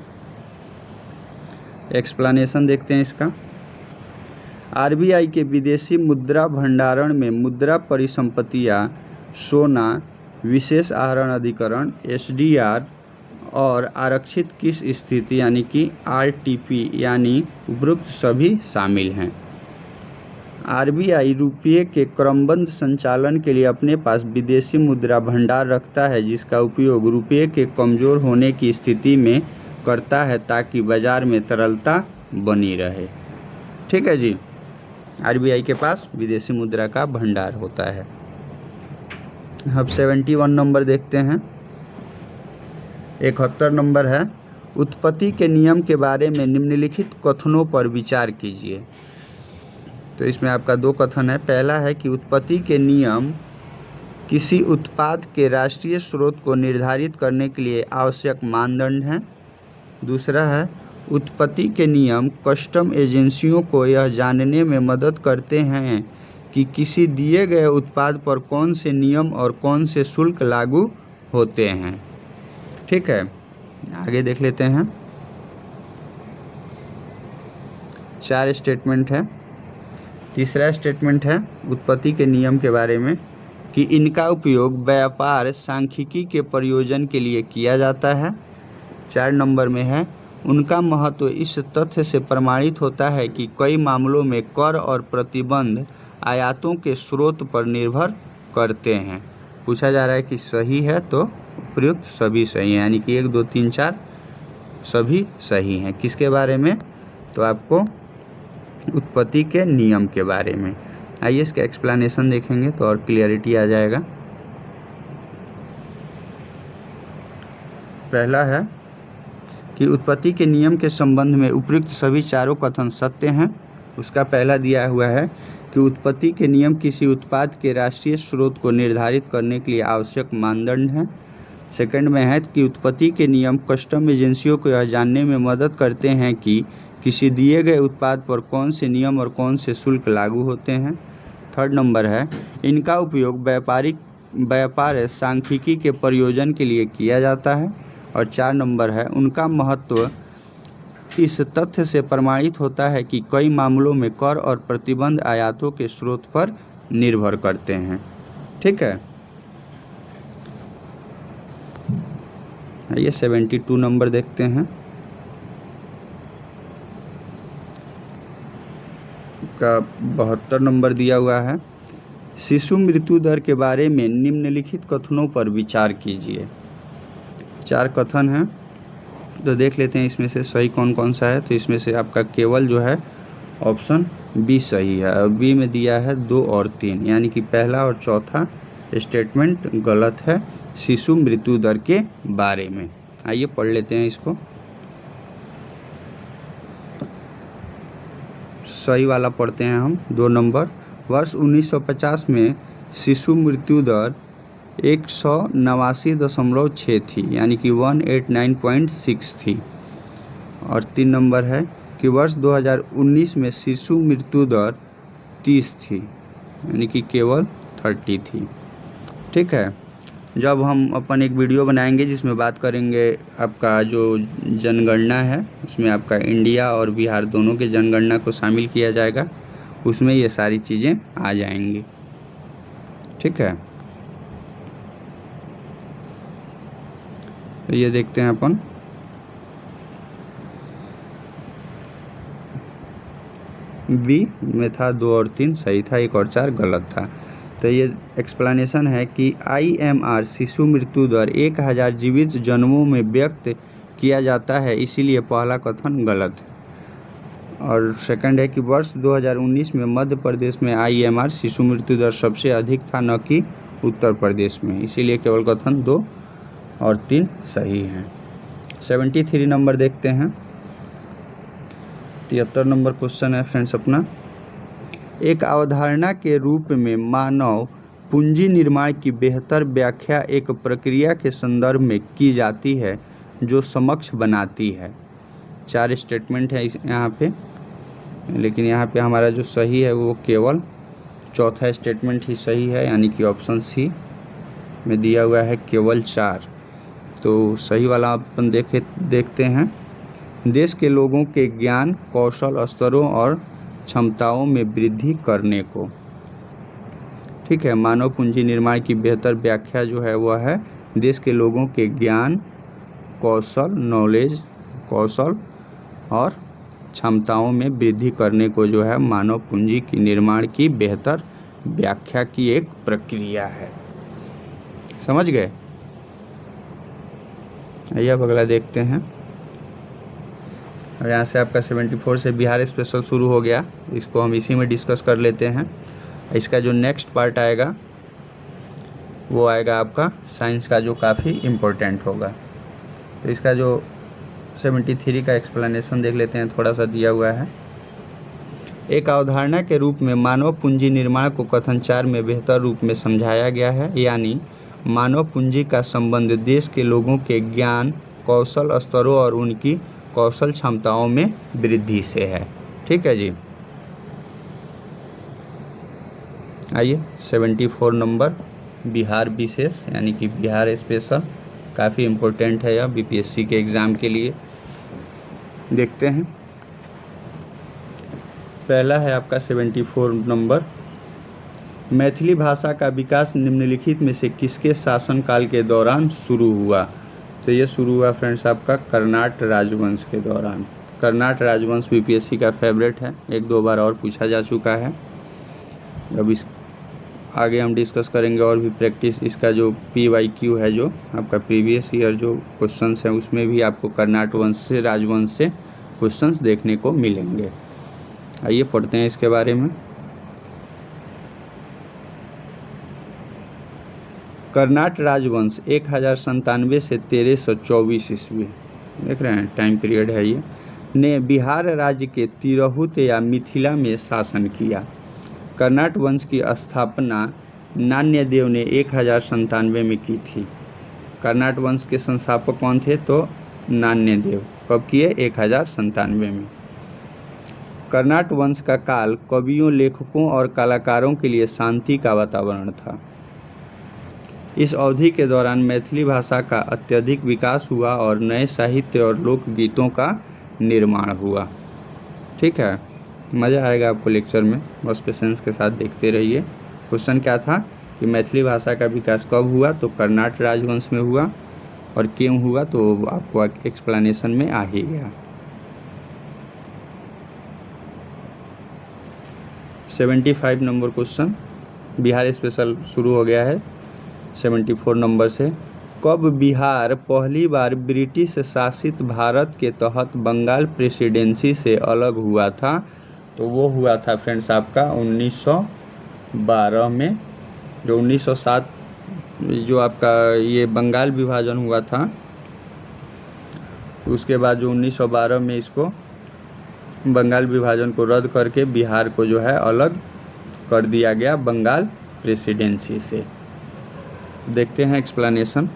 एक्सप्लेनेशन देखते हैं इसका। आरबीआई के विदेशी मुद्रा भंडारण में मुद्रा परिसंपत्तियाँ सोना, विशेष आहरण अधिकरण SDR और आरक्षित किस्त स्थिति यानी कि RTP यानी उपयुक्त सभी शामिल हैं। आरबीआई रुपये के क्रमबद्ध संचालन के लिए अपने पास विदेशी मुद्रा भंडार रखता है, जिसका उपयोग रुपये के कमज़ोर होने की स्थिति में करता है ताकि बाज़ार में तरलता बनी रहे, ठीक है जी। आरबीआई के पास विदेशी मुद्रा का भंडार होता है। अब 71 नंबर देखते हैं। 71 नंबर है, उत्पत्ति के नियम के बारे में निम्नलिखित कथनों पर विचार कीजिए। तो इसमें आपका दो कथन है। पहला है कि उत्पत्ति के नियम किसी उत्पाद के राष्ट्रीय स्रोत को निर्धारित करने के लिए आवश्यक मानदंड हैं। दूसरा है, उत्पत्ति के नियम कस्टम एजेंसियों को यह जानने में मदद करते हैं कि किसी दिए गए उत्पाद पर कौन से नियम और कौन से शुल्क लागू होते हैं, ठीक है। आगे देख लेते हैं। 4 स्टेटमेंट है। तीसरा स्टेटमेंट है उत्पत्ति के नियम के बारे में कि इनका उपयोग व्यापार सांख्यिकी के प्रयोजन के लिए किया जाता है। 4 नंबर में है, उनका महत्व इस तथ्य से प्रमाणित होता है कि कई मामलों में कर और प्रतिबंध आयातों के स्रोत पर निर्भर करते हैं। पूछा जा रहा है कि सही है, तो उपयुक्त सभी सही हैं, यानी कि 1 2 3 4 सभी सही हैं। किसके बारे में? तो आपको उत्पत्ति के नियम के बारे में। आइए इसका एक्सप्लेनेशन देखेंगे तो और क्लियरिटी आ जाएगा। पहला है कि उत्पत्ति के नियम के संबंध में उपयुक्त सभी चारों कथन सत्य हैं। उसका पहला दिया हुआ है कि उत्पत्ति के नियम किसी उत्पाद के राष्ट्रीय स्रोत को निर्धारित करने के लिए आवश्यक मानदंड हैं। सेकंड में है कि उत्पत्ति के नियम कस्टम एजेंसियों को यह जानने में मदद करते हैं कि किसी दिए गए उत्पाद पर कौन से नियम और कौन से शुल्क लागू होते हैं। थर्ड नंबर है, इनका उपयोग व्यापार सांख्यिकी के प्रयोजन के लिए किया जाता है। और 4 नंबर है, उनका महत्व इस तथ्य से प्रमाणित होता है कि कई मामलों में कर और प्रतिबंध आयातों के स्रोत पर निर्भर करते हैं, ठीक है। ये 72 नंबर देखते हैं। का 72 नंबर दिया हुआ है, शिशु मृत्यु दर के बारे में निम्नलिखित कथनों पर विचार कीजिए। 4 कथन हैं, तो देख लेते हैं इसमें से सही कौन कौन सा है। तो इसमें से आपका केवल जो है ऑप्शन बी सही है, और बी में दिया है 2 और 3, यानी कि पहला और चौथा स्टेटमेंट गलत है शिशु मृत्यु दर के बारे में। आइए पढ़ लेते हैं इसको। सही वाला पढ़ते हैं हम। 2 नंबर, वर्ष 1950 में शिशु मृत्यु दर 189.6 थी, यानी कि 189.6 थी। और 3 नंबर है कि वर्ष 2019 में शिशु मृत्यु दर 30 थी, यानी कि केवल 30 थी, ठीक है। जब हम अपन एक वीडियो बनाएंगे जिसमें बात करेंगे आपका जो जनगणना है, उसमें आपका इंडिया और बिहार दोनों के जनगणना को शामिल किया जाएगा, उसमें ये सारी चीज़ें आ जाएंगी, ठीक है। तो ये देखते हैं अपन। बी में था 2 और 3 सही था, 1 और 4 गलत था। तो ये एक्सप्लेनेशन है कि IMR शिशु मृत्यु दर 1000 जीवित जन्मों में व्यक्त किया जाता है, इसीलिए पहला कथन गलत है। और सेकंड है कि वर्ष 2019 में मध्य प्रदेश में IMR शिशु मृत्यु दर सबसे अधिक था, न कि उत्तर प्रदेश में, इसीलिए केवल कथन 2 और 3 सही हैं। 73 नंबर देखते हैं। 73 नंबर क्वेश्चन है फ्रेंड्स अपना, एक अवधारणा के रूप में मानव पूंजी निर्माण की बेहतर व्याख्या एक प्रक्रिया के संदर्भ में की जाती है जो समक्ष बनाती है। 4 स्टेटमेंट है यहाँ पे, लेकिन यहाँ पे हमारा जो सही है वो केवल चौथा स्टेटमेंट ही सही है, यानी कि ऑप्शन सी में दिया हुआ है केवल 4। तो सही वाला अपन देखते हैं। देश के लोगों के ज्ञान कौशल स्तरों और क्षमताओं में वृद्धि करने को, ठीक है। मानव पूंजी निर्माण की बेहतर व्याख्या जो है वह है देश के लोगों के ज्ञान कौशल और क्षमताओं में वृद्धि करने को जो है मानव पूंजी की निर्माण की बेहतर व्याख्या की एक प्रक्रिया है। समझ गए? आइए अब अगला देखते हैं। और यहाँ से आपका 74 से बिहार स्पेशल शुरू हो गया, इसको हम इसी में डिस्कस कर लेते हैं। इसका जो नेक्स्ट पार्ट आएगा वो आएगा आपका साइंस का, जो काफ़ी इम्पोर्टेंट होगा। तो इसका जो 73 का एक्सप्लेनेशन देख लेते हैं, थोड़ा सा दिया हुआ है। एक अवधारणा के रूप में मानव पूंजी निर्माण को कथन 4 में बेहतर रूप में समझाया गया है, यानी मानव पूंजी का संबंध देश के लोगों के ज्ञान कौशल स्तरों और उनकी कौशल क्षमताओं में वृद्धि से है। ठीक है जी। आइए 74 नंबर बिहार विशेष यानी कि बिहार स्पेशल, काफ़ी इम्पोर्टेंट है यह BPSC के एग्ज़ाम के लिए। देखते हैं, पहला है आपका 74 नंबर, मैथिली भाषा का विकास निम्नलिखित में से किसके शासनकाल के दौरान शुरू हुआ? तो ये शुरू हुआ फ्रेंड्स आपका कर्नाट राजवंश के दौरान। कर्नाट राजवंश BPSC का फेवरेट है, 1-2 बार और पूछा जा चुका है। अब इस आगे हम डिस्कस करेंगे और भी प्रैक्टिस, इसका जो PYQ है, जो आपका प्रीवियस ईयर जो क्वेश्चंस हैं उसमें भी आपको कर्नाट वंश से राजवंश से क्वेश्चंस देखने को मिलेंगे। आइए पढ़ते हैं इसके बारे में। कर्नाट राजवंश 1097 से 1324 ईस्वी, देख रहे हैं टाइम पीरियड है ये, ने बिहार राज्य के तिरहुत या मिथिला में शासन किया। कर्नाट वंश की स्थापना नान्यदेव ने 1097 में की थी। कर्नाट वंश के संस्थापक कौन थे? तो नान्यदेव। कब किए? 1097 में। कर्नाट वंश का काल कवियों लेखकों और कलाकारों के लिए शांति का वातावरण था। इस अवधि के दौरान मैथिली भाषा का अत्यधिक विकास हुआ और नए साहित्य और लोकगीतों का निर्माण हुआ। ठीक है, मज़ा आएगा आपको लेक्चर में, बस पेशेंस के साथ देखते रहिए। क्वेश्चन क्या था कि मैथिली भाषा का विकास कब हुआ? तो कर्नाट राजवंश में हुआ, और क्यों हुआ तो आपको एक्सप्लेनेशन में आ ही गया। 75 नंबर क्वेश्चन बिहार स्पेशल शुरू हो गया है 74 नंबर से। कब बिहार पहली बार ब्रिटिश शासित भारत के तहत बंगाल प्रेसिडेंसी से अलग हुआ था? तो वो हुआ था फ्रेंड्स आपका 1912 में। जो 1907 जो आपका ये बंगाल विभाजन हुआ था, उसके बाद जो 1912 में इसको बंगाल विभाजन को रद्द करके बिहार को जो है अलग कर दिया गया बंगाल प्रेसिडेंसी से। देखते हैं एक्सप्लेनेशन।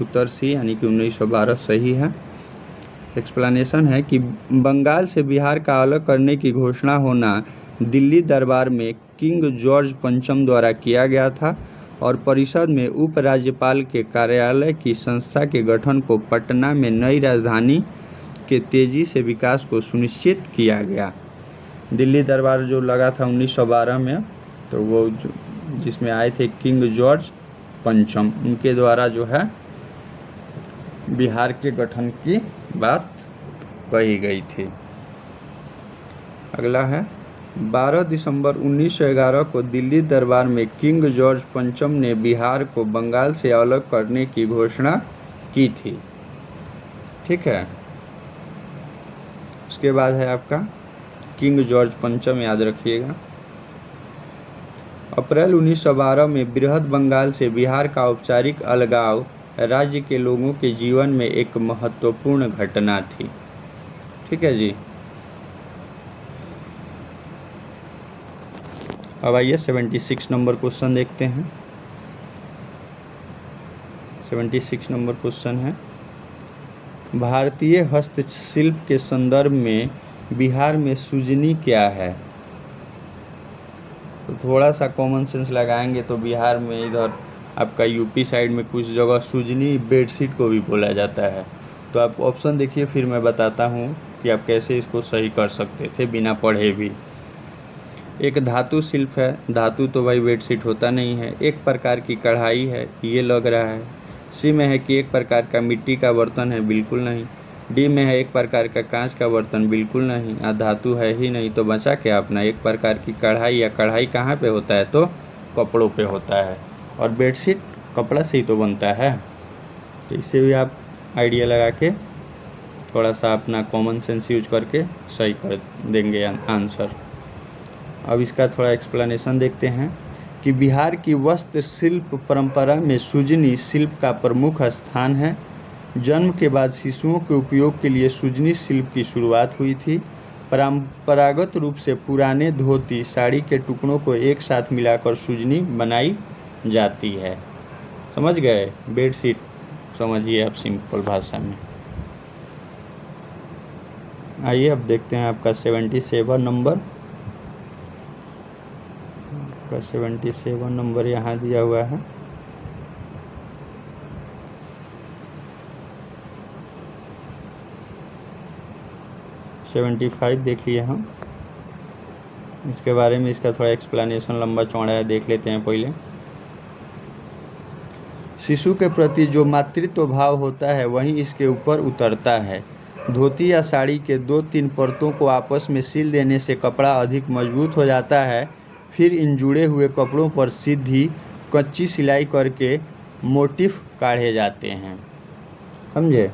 उत्तर सी यानी कि 1912 सही है। एक्सप्लेनेशन है कि बंगाल से बिहार का अलग करने की घोषणा होना दिल्ली दरबार में किंग जॉर्ज पंचम द्वारा किया गया था, और परिषद में उपराज्यपाल के कार्यालय की संस्था के गठन को पटना में नई राजधानी के तेजी से विकास को सुनिश्चित किया गया। दिल्ली दरबार जो लगा था 1912 में, तो वो जिसमें आए थे किंग जॉर्ज पंचम, उनके द्वारा जो है बिहार के गठन की बात कही गई थी। अगला है 12 दिसंबर 1911 को दिल्ली दरबार में किंग जॉर्ज पंचम ने बिहार को बंगाल से अलग करने की घोषणा की थी। ठीक है, उसके बाद है आपका किंग जॉर्ज पंचम, याद रखिएगा। अप्रैल 1912 में बृहद बंगाल से बिहार का औपचारिक अलगाव राज्य के लोगों के जीवन में एक महत्वपूर्ण घटना थी। ठीक है जी। अब आइए 76 नंबर क्वेश्चन देखते हैं। 76 नंबर क्वेश्चन है, भारतीय हस्तशिल्प के संदर्भ में बिहार में सुजनी क्या है? तो थोड़ा सा कॉमन सेंस लगाएंगे तो बिहार में इधर आपका यूपी साइड में कुछ जगह सुजनी बेडशीट को भी बोला जाता है। तो आप ऑप्शन देखिए, फिर मैं बताता हूँ कि आप कैसे इसको सही कर सकते थे बिना पढ़े भी। एक धातु शिल्प है, धातु तो भाई बेडशीट होता नहीं है। एक प्रकार की कढ़ाई है, ये लग रहा है। सी में है कि एक प्रकार का मिट्टी का बर्तन है, बिल्कुल नहीं। डी में है एक प्रकार का कांच का बर्तन, बिल्कुल नहीं। धातु है ही नहीं, तो बचा क्या अपना? एक प्रकार की कढ़ाई, या कढ़ाई कहाँ पे होता है? तो कपड़ों पे होता है, और बेडशीट कपड़ा से ही तो बनता है। तो इसे भी आप आइडिया लगा के थोड़ा सा अपना कॉमन सेंस यूज करके सही कर देंगे आंसर। अब इसका थोड़ा एक्सप्लेनेशन देखते हैं कि बिहार की वस्त्र शिल्प परंपरा में सुजनी शिल्प का प्रमुख स्थान है। जन्म के बाद शिशुओं के उपयोग के लिए सुजनी शिल्प की शुरुआत हुई थी। परंपरागत रूप से पुराने धोती साड़ी के टुकड़ों को एक साथ मिलाकर सुजनी बनाई जाती है। समझ गए? बेडशीट समझिए आप सिंपल भाषा में। आइए अब देखते हैं आपका 77 नंबर। 77 नंबर यहाँ दिया हुआ है। सेवेंटी 75 देख लिए हम। इसके बारे में इसका थोड़ा एक्सप्लेनेशन लंबा चौड़ा है, देख लेते हैं पहले। शिशु के प्रति जो मातृत्व भाव होता है वहीं इसके ऊपर उतरता है। धोती या साड़ी के 2-3 परतों को आपस में सिल देने से कपड़ा अधिक मजबूत हो जाता है। फिर इन जुड़े हुए कपड़ों पर सीधी कच्ची सिलाई करके मोटिफ काढ़े जाते हैं। समझे?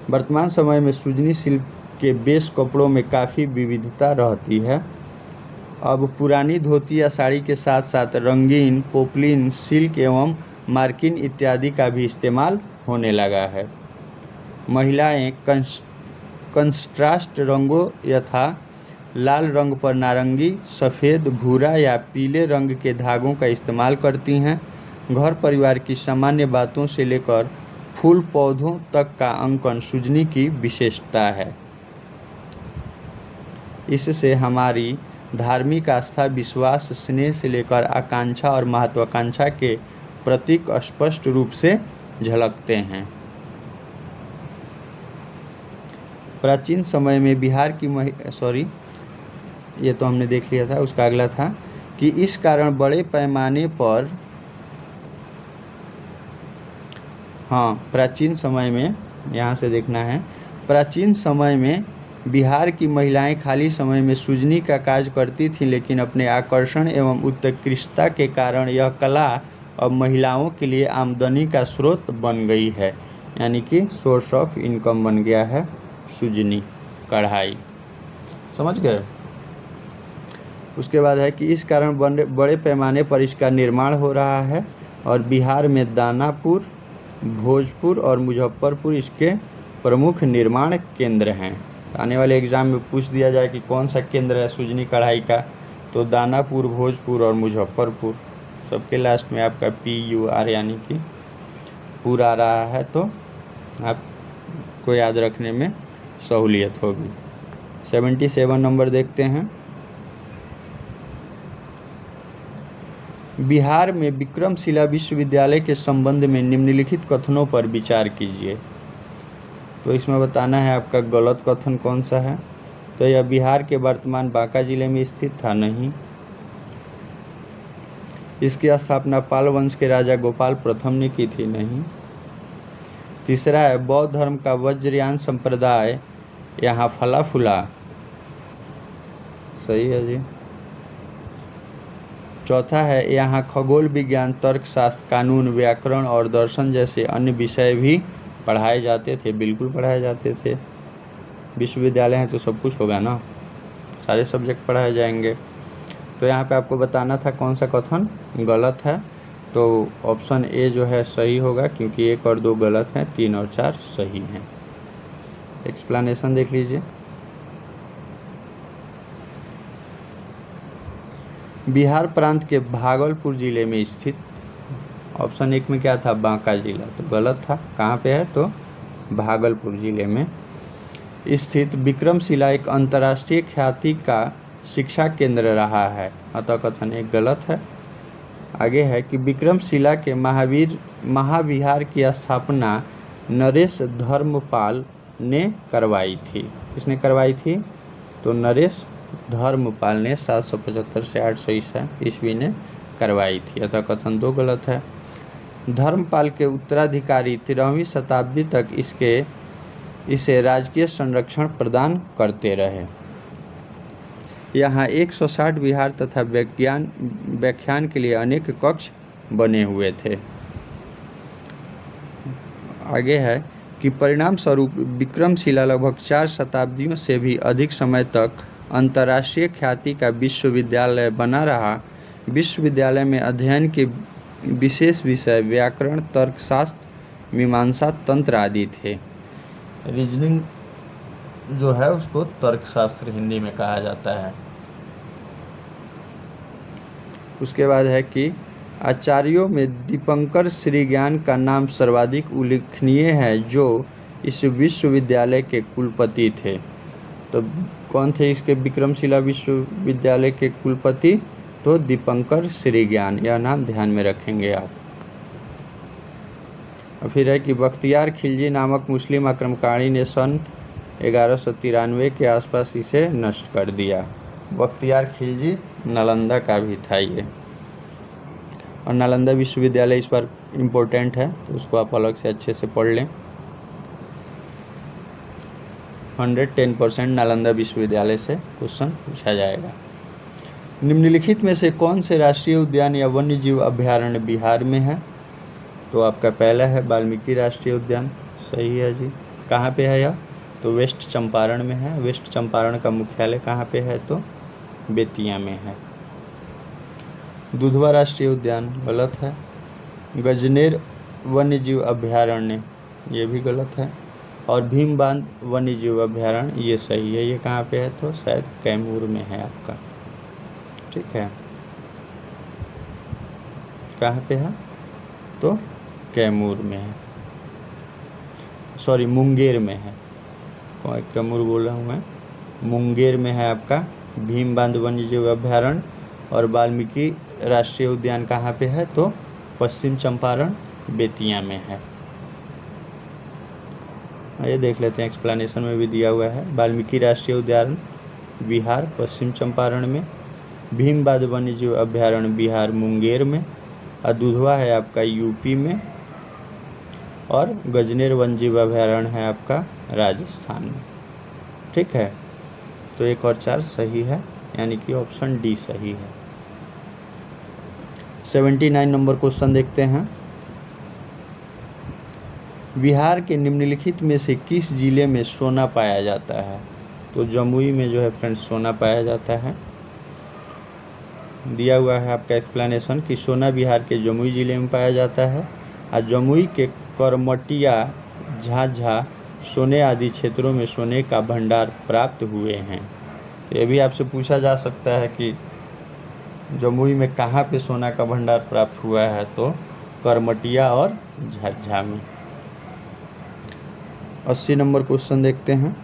वर्तमान समय में सुजनी शिल्प के बेस कपड़ों में काफ़ी विविधता रहती है। अब पुरानी धोती या साड़ी के साथ साथ रंगीन, पोपलिन, सिल्क एवं मार्किन इत्यादि का भी इस्तेमाल होने लगा है। महिलाएं कंट्रास्ट रंगों यथा लाल रंग पर नारंगी, सफ़ेद, भूरा या पीले रंग के धागों का इस्तेमाल करती हैं। घर परिवार की सामान्य बातों से लेकर फूल पौधों तक का अंकन सुजनी की विशेषता है। इससे हमारी धार्मिक आस्था, विश्वास, स्नेह से लेकर आकांक्षा और महत्वाकांक्षा के प्रतीक स्पष्ट रूप से झलकते हैं। प्राचीन समय में बिहार की ये तो हमने देख लिया था। उसका अगला था कि इस कारण बड़े पैमाने पर प्राचीन समय में, यहाँ से देखना है, प्राचीन समय में बिहार की महिलाएं खाली समय में सुजनी का कार्य करती थीं, लेकिन अपने आकर्षण एवं उत्कृष्टता के कारण यह कला अब महिलाओं के लिए आमदनी का स्रोत बन गई है। यानी कि सोर्स ऑफ इनकम बन गया है सुजनी कढ़ाई। समझ गए? उसके बाद है कि इस कारण बड़े पैमाने पर इसका निर्माण हो रहा है और बिहार में दानापुर, भोजपुर और मुजफ्फरपुर इसके प्रमुख निर्माण केंद्र हैं। आने वाले एग्ज़ाम में पूछ दिया जाए कि कौन सा केंद्र है सुजनी कढ़ाई का, तो दानापुर, भोजपुर और मुजफ्फरपुर। सबके लास्ट में आपका PUR यानी कि पुर आ रहा है, तो आपको याद रखने में सहूलियत होगी। 77 नंबर देखते हैं। बिहार में विक्रमशिला विश्वविद्यालय के संबंध में निम्नलिखित कथनों पर विचार कीजिए। तो इसमें बताना है आपका गलत कथन कौन सा है। तो यह बिहार के वर्तमान बांका जिले में स्थित था, नहीं। इसकी स्थापना पाल वंश के राजा गोपाल प्रथम ने की थी, नहीं। तीसरा है बौद्ध धर्म का वज्रयान संप्रदाय यहाँ फला फूला। सही है जी। चौथा है, यहाँ खगोल विज्ञान, तर्कशास्त्र, कानून, व्याकरण और दर्शन जैसे अन्य विषय भी पढ़ाए जाते थे। बिल्कुल पढ़ाए जाते थे, विश्वविद्यालय है तो सब कुछ होगा ना, सारे सब्जेक्ट पढ़ाए जाएंगे। तो यहाँ पे आपको बताना था कौन सा कथन गलत है। तो ऑप्शन ए जो है सही होगा, क्योंकि 1 और 2 गलत हैं, 3 और 4 सही हैं। एक्सप्लेनेशन देख लीजिए। बिहार प्रांत के भागलपुर जिले में स्थित, ऑप्शन 1 में क्या था, बांका जिला, तो गलत था। कहाँ पे है, तो भागलपुर जिले में स्थित विक्रमशिला एक अंतर्राष्ट्रीय ख्याति का शिक्षा केंद्र रहा है, अतः कथन 1 गलत है। आगे है कि विक्रमशिला के महाविहार की स्थापना नरेश धर्मपाल ने करवाई थी। किसने करवाई थी, तो नरेश धर्मपाल ने 775 से 800 ईस्वी ने करवाई थी, अतः कथन 2 गलत है। धर्मपाल के उत्तराधिकारी 13वीं शताब्दी तक इसे राजकीय संरक्षण प्रदान करते रहे। यहाँ 160 विहार तथा व्याख्यान के लिए अनेक कक्ष बने हुए थे। आगे है कि परिणाम स्वरूप विक्रमशिला लगभग 4 शताब्दियों से भी अधिक समय तक अंतर्राष्ट्रीय ख्याति का विश्वविद्यालय बना रहा। विश्वविद्यालय में अध्ययन के विशेष विषय व्याकरण, तर्कशास्त्र, मीमांसा, तंत्र आदि थे। रीजनिंग जो है उसको तर्कशास्त्र हिंदी में कहा जाता है। उसके बाद है कि आचार्यों में दीपंकर श्रीज्ञान का नाम सर्वाधिक उल्लेखनीय है, जो इस विश्वविद्यालय के कुलपति थे। तो कौन थे इसके विक्रमशिला विश्वविद्यालय के कुलपति, तो दीपंकर श्रीज्ञान, यह नाम ध्यान में रखेंगे आप। और फिर है कि बख्तियार खिलजी नामक मुस्लिम आक्रमणकारी ने सन 1193 के आसपास इसे नष्ट कर दिया। बख्तियार खिलजी नालंदा का भी था ये, और नालंदा विश्वविद्यालय इस बार इम्पोर्टेंट है, तो उसको आप अलग से अच्छे से पढ़ लें। 110% नालंदा विश्वविद्यालय से क्वेश्चन पूछा जाएगा। निम्नलिखित में से कौन से राष्ट्रीय उद्यान या वन्य जीव अभ्यारण्य बिहार में है, तो आपका पहला है वाल्मीकि राष्ट्रीय उद्यान, सही है जी। कहाँ पे है यह, तो वेस्ट चंपारण में है। वेस्ट चंपारण का मुख्यालय कहाँ पे है, तो बेतिया में है। दुधवा राष्ट्रीय उद्यान गलत है। गजनेर वन्य जीव अभ्यारण्य ये भी गलत है। और भीमबांध वन्य जीव अभ्यारण्य ये सही है। ये कहाँ पे है, तो शायद कैमूर में है आपका, ठीक है। कहाँ पे है, तो कैमूर में है, सॉरी मुंगेर में है, कैमूर बोल रहा हूँ मैं, मुंगेर में है आपका भीमबांध वन्यजीव अभ्यारण्य। और वाल्मीकि राष्ट्रीय उद्यान कहाँ पे है, तो पश्चिम चंपारण बेतिया में है। ये देख लेते हैं, एक्सप्लेनेशन में भी दिया हुआ है। वाल्मीकि राष्ट्रीय उद्यान बिहार पश्चिम चंपारण में, भीमबांध वन्यजीव अभ्यारण्य बिहार मुंगेर में, और दुधवा है आपका यूपी में, और गजनेर वन्यजीव अभ्यारण्य है आपका राजस्थान में, ठीक है। तो 1 और 4 सही है, यानी कि ऑप्शन डी सही है। 79 नंबर क्वेश्चन देखते हैं। बिहार के निम्नलिखित में से किस जिले में सोना पाया जाता है, तो जमुई में जो है फ्रेंड्स सोना पाया जाता है। दिया हुआ है आपका एक्सप्लेनेशन कि सोना बिहार के जमुई जिले में पाया जाता है, और जमुई के करमटिया, झाझा, सोने आदि क्षेत्रों में सोने का भंडार प्राप्त हुए हैं। तो ये भी आपसे पूछा जा सकता है कि जमुई में कहाँ पे सोना का भंडार प्राप्त हुआ है, तो करमटिया और झाझा में। 80 नंबर क्वेश्चन देखते हैं।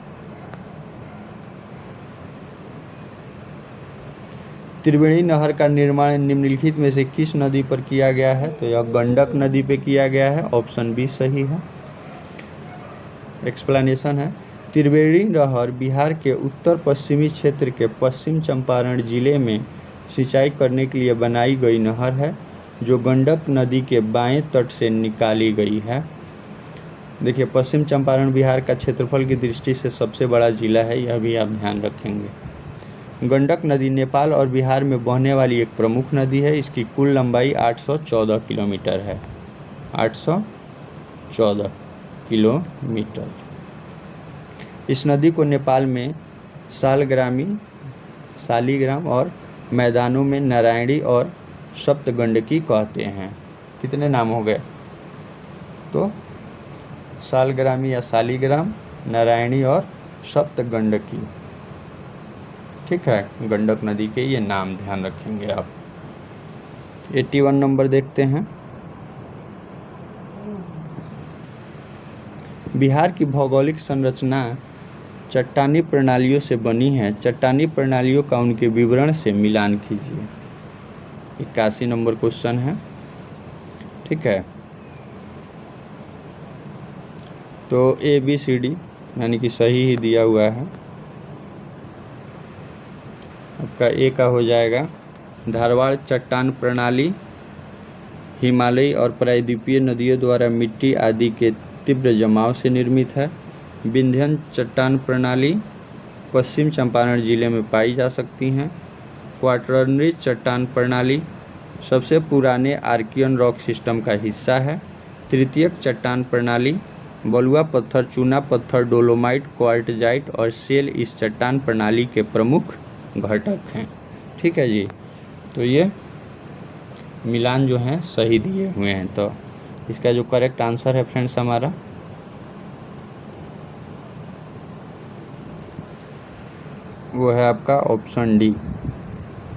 त्रिवेणी नहर का निर्माण निम्नलिखित में से किस नदी पर किया गया है, तो यह गंडक नदी पे किया गया है, ऑप्शन बी सही है। एक्सप्लेनेशन है, त्रिवेणी नहर बिहार के उत्तर पश्चिमी क्षेत्र के पश्चिम चंपारण जिले में सिंचाई करने के लिए बनाई गई नहर है, जो गंडक नदी के बाएं तट से निकाली गई है। देखिए, पश्चिम चंपारण बिहार का क्षेत्रफल की दृष्टि से सबसे बड़ा जिला है, यह भी आप ध्यान रखेंगे। गंडक नदी नेपाल और बिहार में बहने वाली एक प्रमुख नदी है। इसकी कुल लंबाई 814 किलोमीटर है। 814 किलोमीटर। इस नदी को नेपाल में शालिग्राम और मैदानों में नारायणी और सप्तगंडकी कहते हैं। कितने नाम हो गए? तो शालग्रामी या शालिग्राम, नारायणी और सप्तगंडकी। ठीक है, गंडक नदी के ये नाम ध्यान रखेंगे आप। 81 नंबर देखते हैं। बिहार की भौगोलिक संरचना चट्टानी प्रणालियों से बनी है। चट्टानी प्रणालियों का उनके विवरण से मिलान कीजिए। 81 नंबर क्वेश्चन है। ठीक है, तो ABCD यानी कि सही ही दिया हुआ है। आपका ए का हो जाएगा धारवाड़ चट्टान प्रणाली हिमालयी और प्रायद्वीपीय नदियों द्वारा मिट्टी आदि के तीव्र जमाव से निर्मित है। विंध्यन चट्टान प्रणाली पश्चिम चंपारण जिले में पाई जा सकती हैं। क्वाटरनरी चट्टान प्रणाली सबसे पुराने आर्कियन रॉक सिस्टम का हिस्सा है। तृतीयक चट्टान प्रणाली बलुआ पत्थर, चूना पत्थर, डोलोमाइट, क्वार्टजाइट और शेल इस चट्टान प्रणाली के प्रमुख घटक हैं। ठीक है जी, तो ये मिलान जो है सही दिए हुए हैं। तो इसका जो करेक्ट आंसर है फ्रेंड्स हमारा वो है आपका ऑप्शन डी,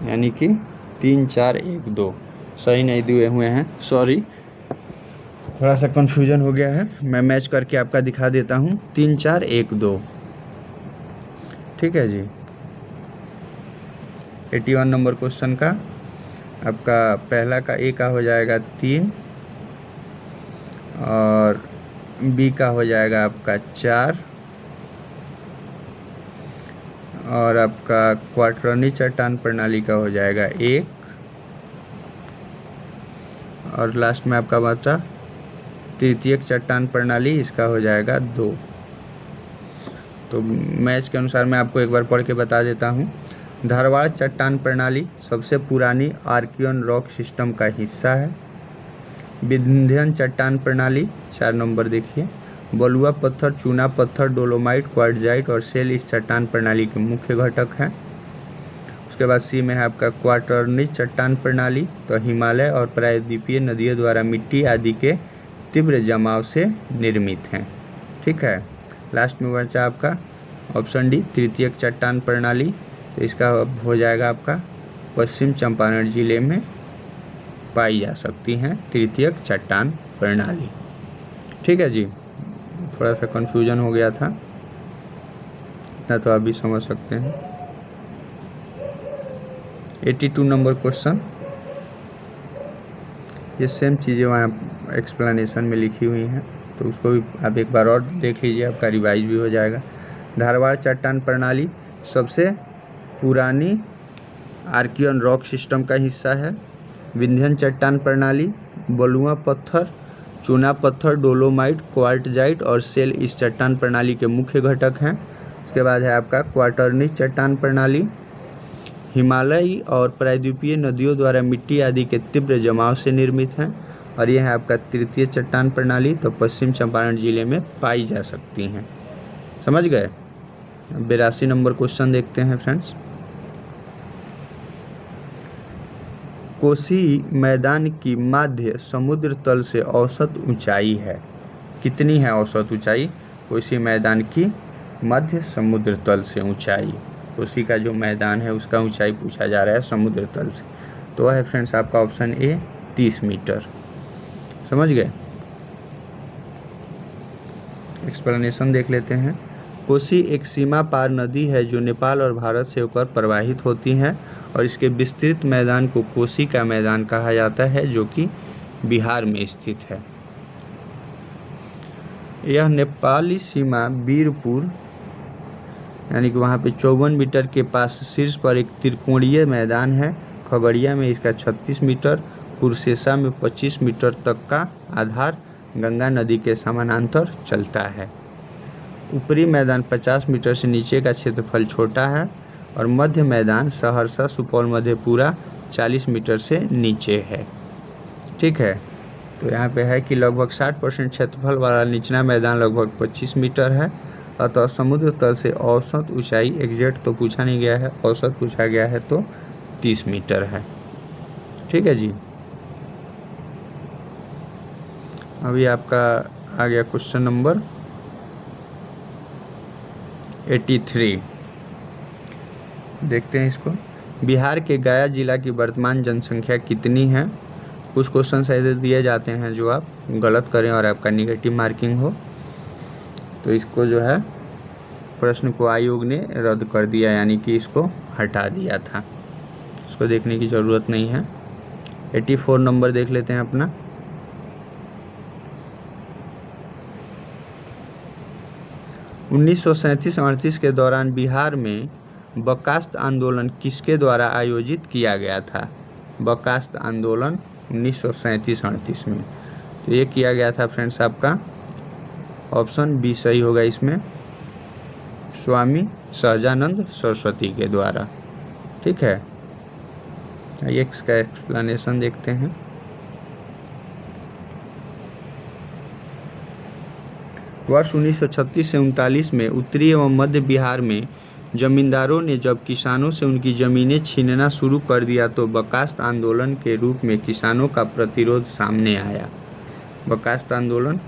यानी कि 3 4 1 2 सही नहीं दिए हुए हैं। सॉरी, थोड़ा सा कन्फ्यूजन हो गया है। मैं मैच करके आपका दिखा देता हूँ। 3 4 1 2। ठीक है जी। 81 नंबर क्वेश्चन का आपका पहला का ए का हो जाएगा 3 और बी का हो जाएगा आपका 4 और आपका क्वाटरनी चट्टान प्रणाली का हो जाएगा 1 और लास्ट में आपका बचा तृतीयक चट्टान प्रणाली, इसका हो जाएगा 2। तो मैच के अनुसार मैं आपको एक बार पढ़ के बता देता हूँ। धारवाड़ चट्टान प्रणाली सबसे पुरानी आर्कियन रॉक सिस्टम का हिस्सा है। विंध्यन चट्टान प्रणाली 4 नंबर देखिए, बलुआ पत्थर, चूना पत्थर, डोलोमाइट, क्वार्टजाइट और शेल इस चट्टान प्रणाली के मुख्य घटक हैं। उसके बाद सी में है आपका क्वाटरनी चट्टान प्रणाली, तो हिमालय और प्रायद्वीपीय नदियों द्वारा मिट्टी आदि के तीव्र जमाव से निर्मित हैं। ठीक है, लास्ट में बचा आपका ऑप्शन डी तृतीयक चट्टान प्रणाली, तो इसका हो जाएगा आपका पश्चिम चंपारण जिले में पाई जा सकती हैं तृतीयक चट्टान प्रणाली। ठीक है जी, थोड़ा सा कन्फ्यूजन हो गया था, इतना तो आप भी समझ सकते हैं। 82 नंबर क्वेश्चन, ये सेम चीज़ें वहाँ एक्सप्लेनेशन में लिखी हुई हैं, तो उसको भी आप एक बार और देख लीजिए, आपका रिवाइज भी हो जाएगा। धारवाड़ चट्टान प्रणाली सबसे पुरानी आर्कियन रॉक सिस्टम का हिस्सा है। विंध्यन चट्टान प्रणाली बलुआ पत्थर, चूना पत्थर, डोलोमाइट, क्वार्टजाइट और शेल इस चट्टान प्रणाली के मुख्य घटक हैं। उसके बाद है आपका क्वाटरनी चट्टान प्रणाली हिमालयी और प्रायद्वीपीय नदियों द्वारा मिट्टी आदि के तीव्र जमाव से निर्मित है। और यह है आपका तृतीय चट्टान प्रणाली, तो पश्चिम चंपारण जिले में पाई जा सकती हैं। समझ गए। 82 नंबर क्वेश्चन देखते हैं फ्रेंड्स। कोसी मैदान की माध्य समुद्र तल से औसत ऊंचाई है। कितनी है औसत ऊंचाई? कोसी मैदान की मध्य समुद्र तल से ऊंचाई, कोसी का जो मैदान है उसका ऊंचाई पूछा जा रहा है समुद्र तल से, तो वह है फ्रेंड्स आपका ऑप्शन ए 30 मीटर। समझ गए। एक्सप्लेनेशन देख लेते हैं। कोसी एक सीमा पार नदी है जो नेपाल और भारत से होकर प्रवाहित होती है और इसके विस्तृत मैदान को कोसी का मैदान कहा जाता है, जो कि बिहार में स्थित है। यह नेपाली सीमा बीरपुर यानी कि वहाँ पे 54 मीटर के पास शीर्ष पर एक त्रिकोणीय मैदान है। खगड़िया में इसका 36 मीटर, कुर्सेसा में 25 मीटर तक का आधार गंगा नदी के समानांतर चलता है। ऊपरी मैदान 50 मीटर से नीचे का क्षेत्रफल छोटा है और मध्य मैदान सहरसा सुपौल मधेपुरा 40 मीटर से नीचे है। ठीक है, तो यहाँ पे है कि लगभग 60% क्षेत्रफल वाला निचला मैदान लगभग 25 मीटर है। अतः समुद्र तल से औसत ऊंचाई एग्जैक्ट तो पूछा नहीं गया है, औसत पूछा गया है तो 30 मीटर है। ठीक है जी। अभी आपका आ गया क्वेश्चन नंबर 83। देखते हैं इसको। बिहार के गया जिला की वर्तमान जनसंख्या कितनी है? कुछ क्वेश्चन ऐसे दिए जाते हैं जो आप गलत करें और आपका निगेटिव मार्किंग हो, तो इसको जो है प्रश्न को आयोग ने रद्द कर दिया, यानी कि इसको हटा दिया था, इसको देखने की ज़रूरत नहीं है। 84 नंबर देख लेते हैं अपना। उन्नीस 1937-38 के दौरान बिहार में बर्खास्त आंदोलन किसके द्वारा आयोजित किया गया था? बर्खास्त आंदोलन 1937-38 में, तो ये किया गया था फ्रेंड्स आपका ऑप्शन बी सही होगा इसमें, स्वामी सहजानंद सरस्वती के द्वारा। ठीक है, आइए इसका एक्सप्लेनेशन देखते हैं। वर्ष 1936 से 39 में उत्तरी एवं मध्य बिहार में जमींदारों ने जब किसानों से उनकी ज़मीनें छीनना शुरू कर दिया तो बर्खास्त आंदोलन के रूप में किसानों का प्रतिरोध सामने आया। बर्खास्त आंदोलन,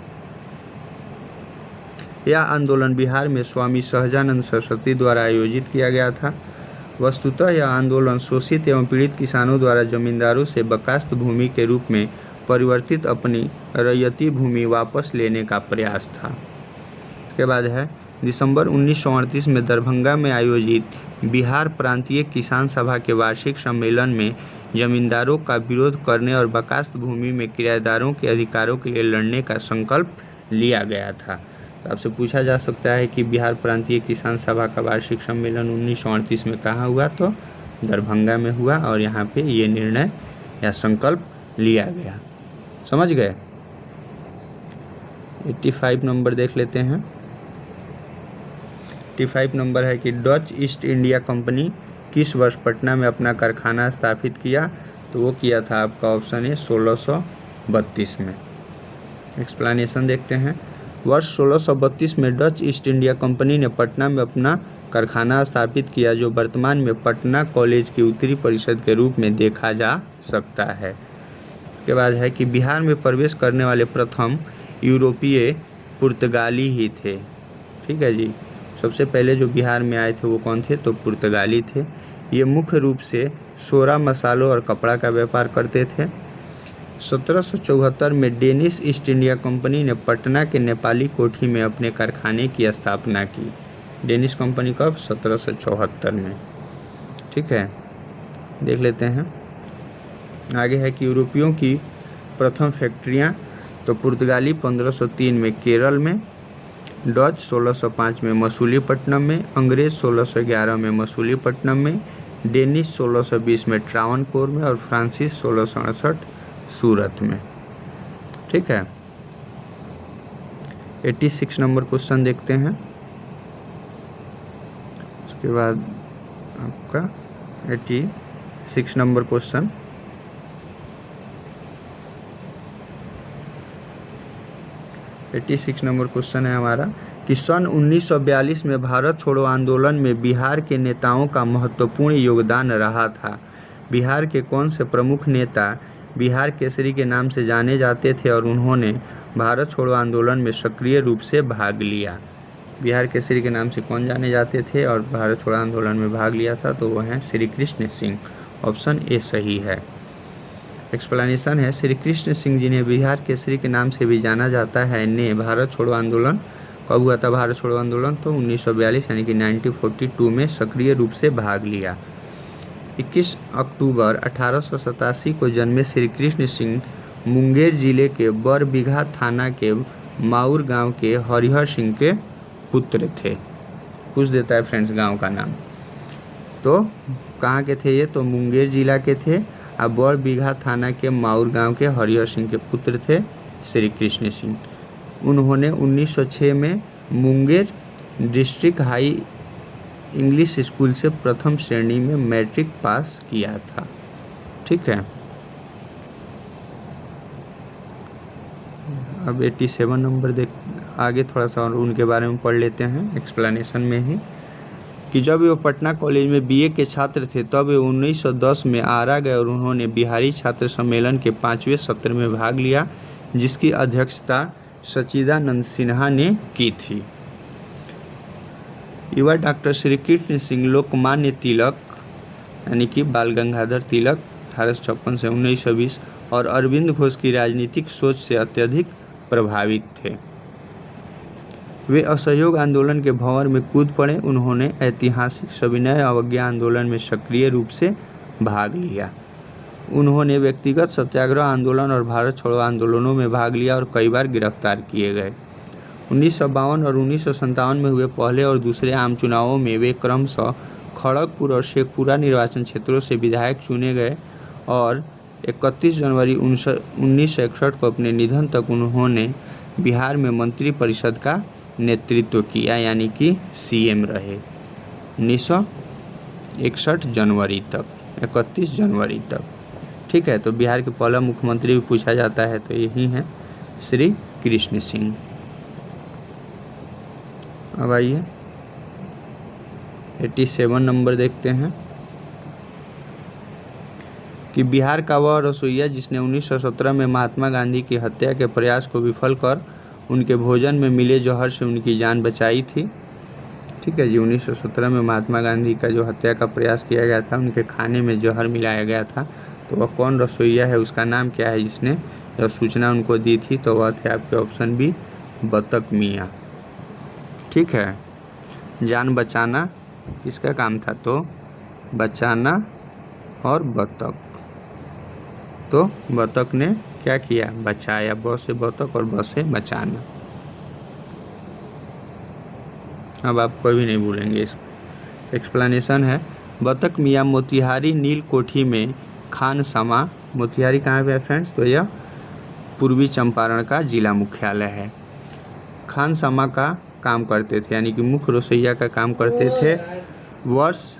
यह आंदोलन बिहार में स्वामी सहजानंद सरस्वती द्वारा आयोजित किया गया था। वस्तुतः यह आंदोलन शोषित एवं पीड़ित किसानों द्वारा जमींदारों से बर्खास्त भूमि के रूप में परिवर्तित अपनी रैयती भूमि वापस लेने का प्रयास था। इसके बाद है दिसंबर 1938 में दरभंगा में आयोजित बिहार प्रांतीय किसान सभा के वार्षिक सम्मेलन में जमींदारों का विरोध करने और बर्खास्त भूमि में किराएदारों के अधिकारों के लिए लड़ने का संकल्प लिया गया था। तो आपसे पूछा जा सकता है कि बिहार प्रांतीय किसान सभा का वार्षिक सम्मेलन 1938 में कहाँ हुआ? तो दरभंगा में हुआ, और यहाँ पे ये निर्णय या संकल्प लिया गया। समझ गए? 85 नंबर देख लेते हैं। 85 नंबर है कि डच ईस्ट इंडिया कंपनी किस वर्ष पटना में अपना कारखाना स्थापित किया? तो वो किया था आपका ऑप्शन है 1632 में। एक्सप्लेनेशन देखते हैं। वर्ष 1632 में डच ईस्ट इंडिया कंपनी ने पटना में अपना कारखाना स्थापित किया, जो वर्तमान में पटना कॉलेज की उत्तरी परिषद के रूप में देखा जा सकता है। के बाद है कि बिहार में प्रवेश करने वाले प्रथम यूरोपीय पुर्तगाली ही थे। ठीक है जी, सबसे पहले जो बिहार में आए थे वो कौन थे? तो पुर्तगाली थे। ये मुख्य रूप से सोरा, मसालों और कपड़ा का व्यापार करते थे। 1774 में डेनिश ईस्ट इंडिया कंपनी ने पटना के नेपाली कोठी में अपने कारखाने की स्थापना की। डेनिश कंपनी कब? 1774 में। ठीक है, देख लेते हैं। आगे है कि यूरोपियों की प्रथम फैक्ट्रियां, तो पुर्तगाली 1503 में केरल में, डच 1605 में मसूलीपट्टनम में, अंग्रेज 1611 में मसूलीपट्टनम में, डेनिश 1620 में ट्रावनकोर में और फ्रांसीस 1668 सूरत में। ठीक है, 86 नंबर क्वेश्चन देखते हैं। उसके बाद आपका 86 नंबर क्वेश्चन। नंबर क्वेश्चन है हमारा कि सन 1942 में भारत छोड़ो आंदोलन में बिहार के नेताओं का महत्वपूर्ण योगदान रहा था। बिहार के कौन से प्रमुख नेता बिहार केसरी के नाम से जाने जाते थे और उन्होंने भारत छोड़ो आंदोलन में सक्रिय रूप से भाग लिया? बिहार केसरी के नाम से कौन जाने जाते थे और भारत छोड़ो आंदोलन में भाग लिया था? तो वो हैं श्री कृष्ण सिंह। ऑप्शन ए सही है। एक्सप्लेनेशन है, श्री कृष्ण सिंह जिन्हें बिहार केसरी के नाम से भी जाना जाता है ने भारत छोड़ो आंदोलन, कब हुआ था भारत छोड़ो आंदोलन? तो 1942 यानी कि 1942 में सक्रिय रूप से भाग लिया। 21 अक्टूबर 1887 को जन्मे श्री कृष्ण सिंह मुंगेर जिले के बरबीघा थाना के माउर गांव के हरिहर सिंह के पुत्र थे। पूछ देता है फ्रेंड्स गांव का नाम। तो कहाँ के थे ये? तो मुंगेर जिला के थे। अब बरबीघा थाना के माउर गांव के हरिहर सिंह के पुत्र थे श्री कृष्ण सिंह। उन्होंने 1906 में Munger district high English school से प्रथम श्रेणी में मैट्रिक पास किया था। ठीक है, अब 87 नंबर देख आगे थोड़ा सा और उनके बारे में पढ़ लेते हैं एक्सप्लेनेशन में ही, कि जब वे पटना कॉलेज में बीए के छात्र थे तब वे 1910 में आरा गए और उन्होंने बिहारी छात्र सम्मेलन के 5वें सत्र में भाग लिया, जिसकी अध्यक्षता सच्चिदानंद सिन्हा ने की थी। युवा डॉक्टर श्री कृष्ण सिंह लोकमान्य तिलक यानी कि बाल गंगाधर तिलक 1856 से 1920 और अरविंद घोष की राजनीतिक सोच से अत्यधिक प्रभावित थे। वे असहयोग आंदोलन के भंवर में कूद पड़े। उन्होंने ऐतिहासिक सविनय अवज्ञा आंदोलन में सक्रिय रूप से भाग लिया। उन्होंने व्यक्तिगत सत्याग्रह आंदोलन और भारत छोड़ो आंदोलनों में भाग लिया और कई बार गिरफ्तार किए गए। 1952 और 1957 में हुए पहले और दूसरे आम चुनावों में वे क्रमशः खड़गपुर और शेखपुरा निर्वाचन क्षेत्रों से विधायक चुने गए और 31 जनवरी 1961 को अपने निधन तक उन्होंने बिहार में मंत्रिपरिषद का नेतृत्व किया, यानी कि सीएम रहे 1961 जनवरी तक, 31 जनवरी तक। ठीक है, तो बिहार के पहला मुख्यमंत्री भी पूछा जाता है तो यही है श्री कृष्ण सिंह। अब आइए 87 नंबर देखते हैं, कि बिहार का वह रसोइया जिसने 1917 में महात्मा गांधी की हत्या के प्रयास को विफल कर उनके भोजन में मिले जहर से उनकी जान बचाई थी। ठीक है जी, 1917 में महात्मा गांधी का जो हत्या का प्रयास किया गया था, उनके खाने में जहर मिलाया गया था, तो वह कौन रसोइया है, उसका नाम क्या है जिसने यह सूचना उनको दी थी, तो वह थे आपके ऑप्शन बी बतक मियाँ। ठीक है, जान बचाना किसका काम था, तो बचाना और बतख, तो बतख ने क्या किया, बचाया, ब से बतख और ब से बचाना। अब आप कोई भी नहीं भूलेंगे। इस एक्सप्लेनेशन है, बतख मियाँ मोतिहारी नील कोठी में खान समा, मोतिहारी कहाँ पे है फ्रेंड्स, तो यह पूर्वी चंपारण का जिला मुख्यालय है। खान समा का काम करते थे, यानी कि मुख्य रसोइया का काम करते थे। वर्ष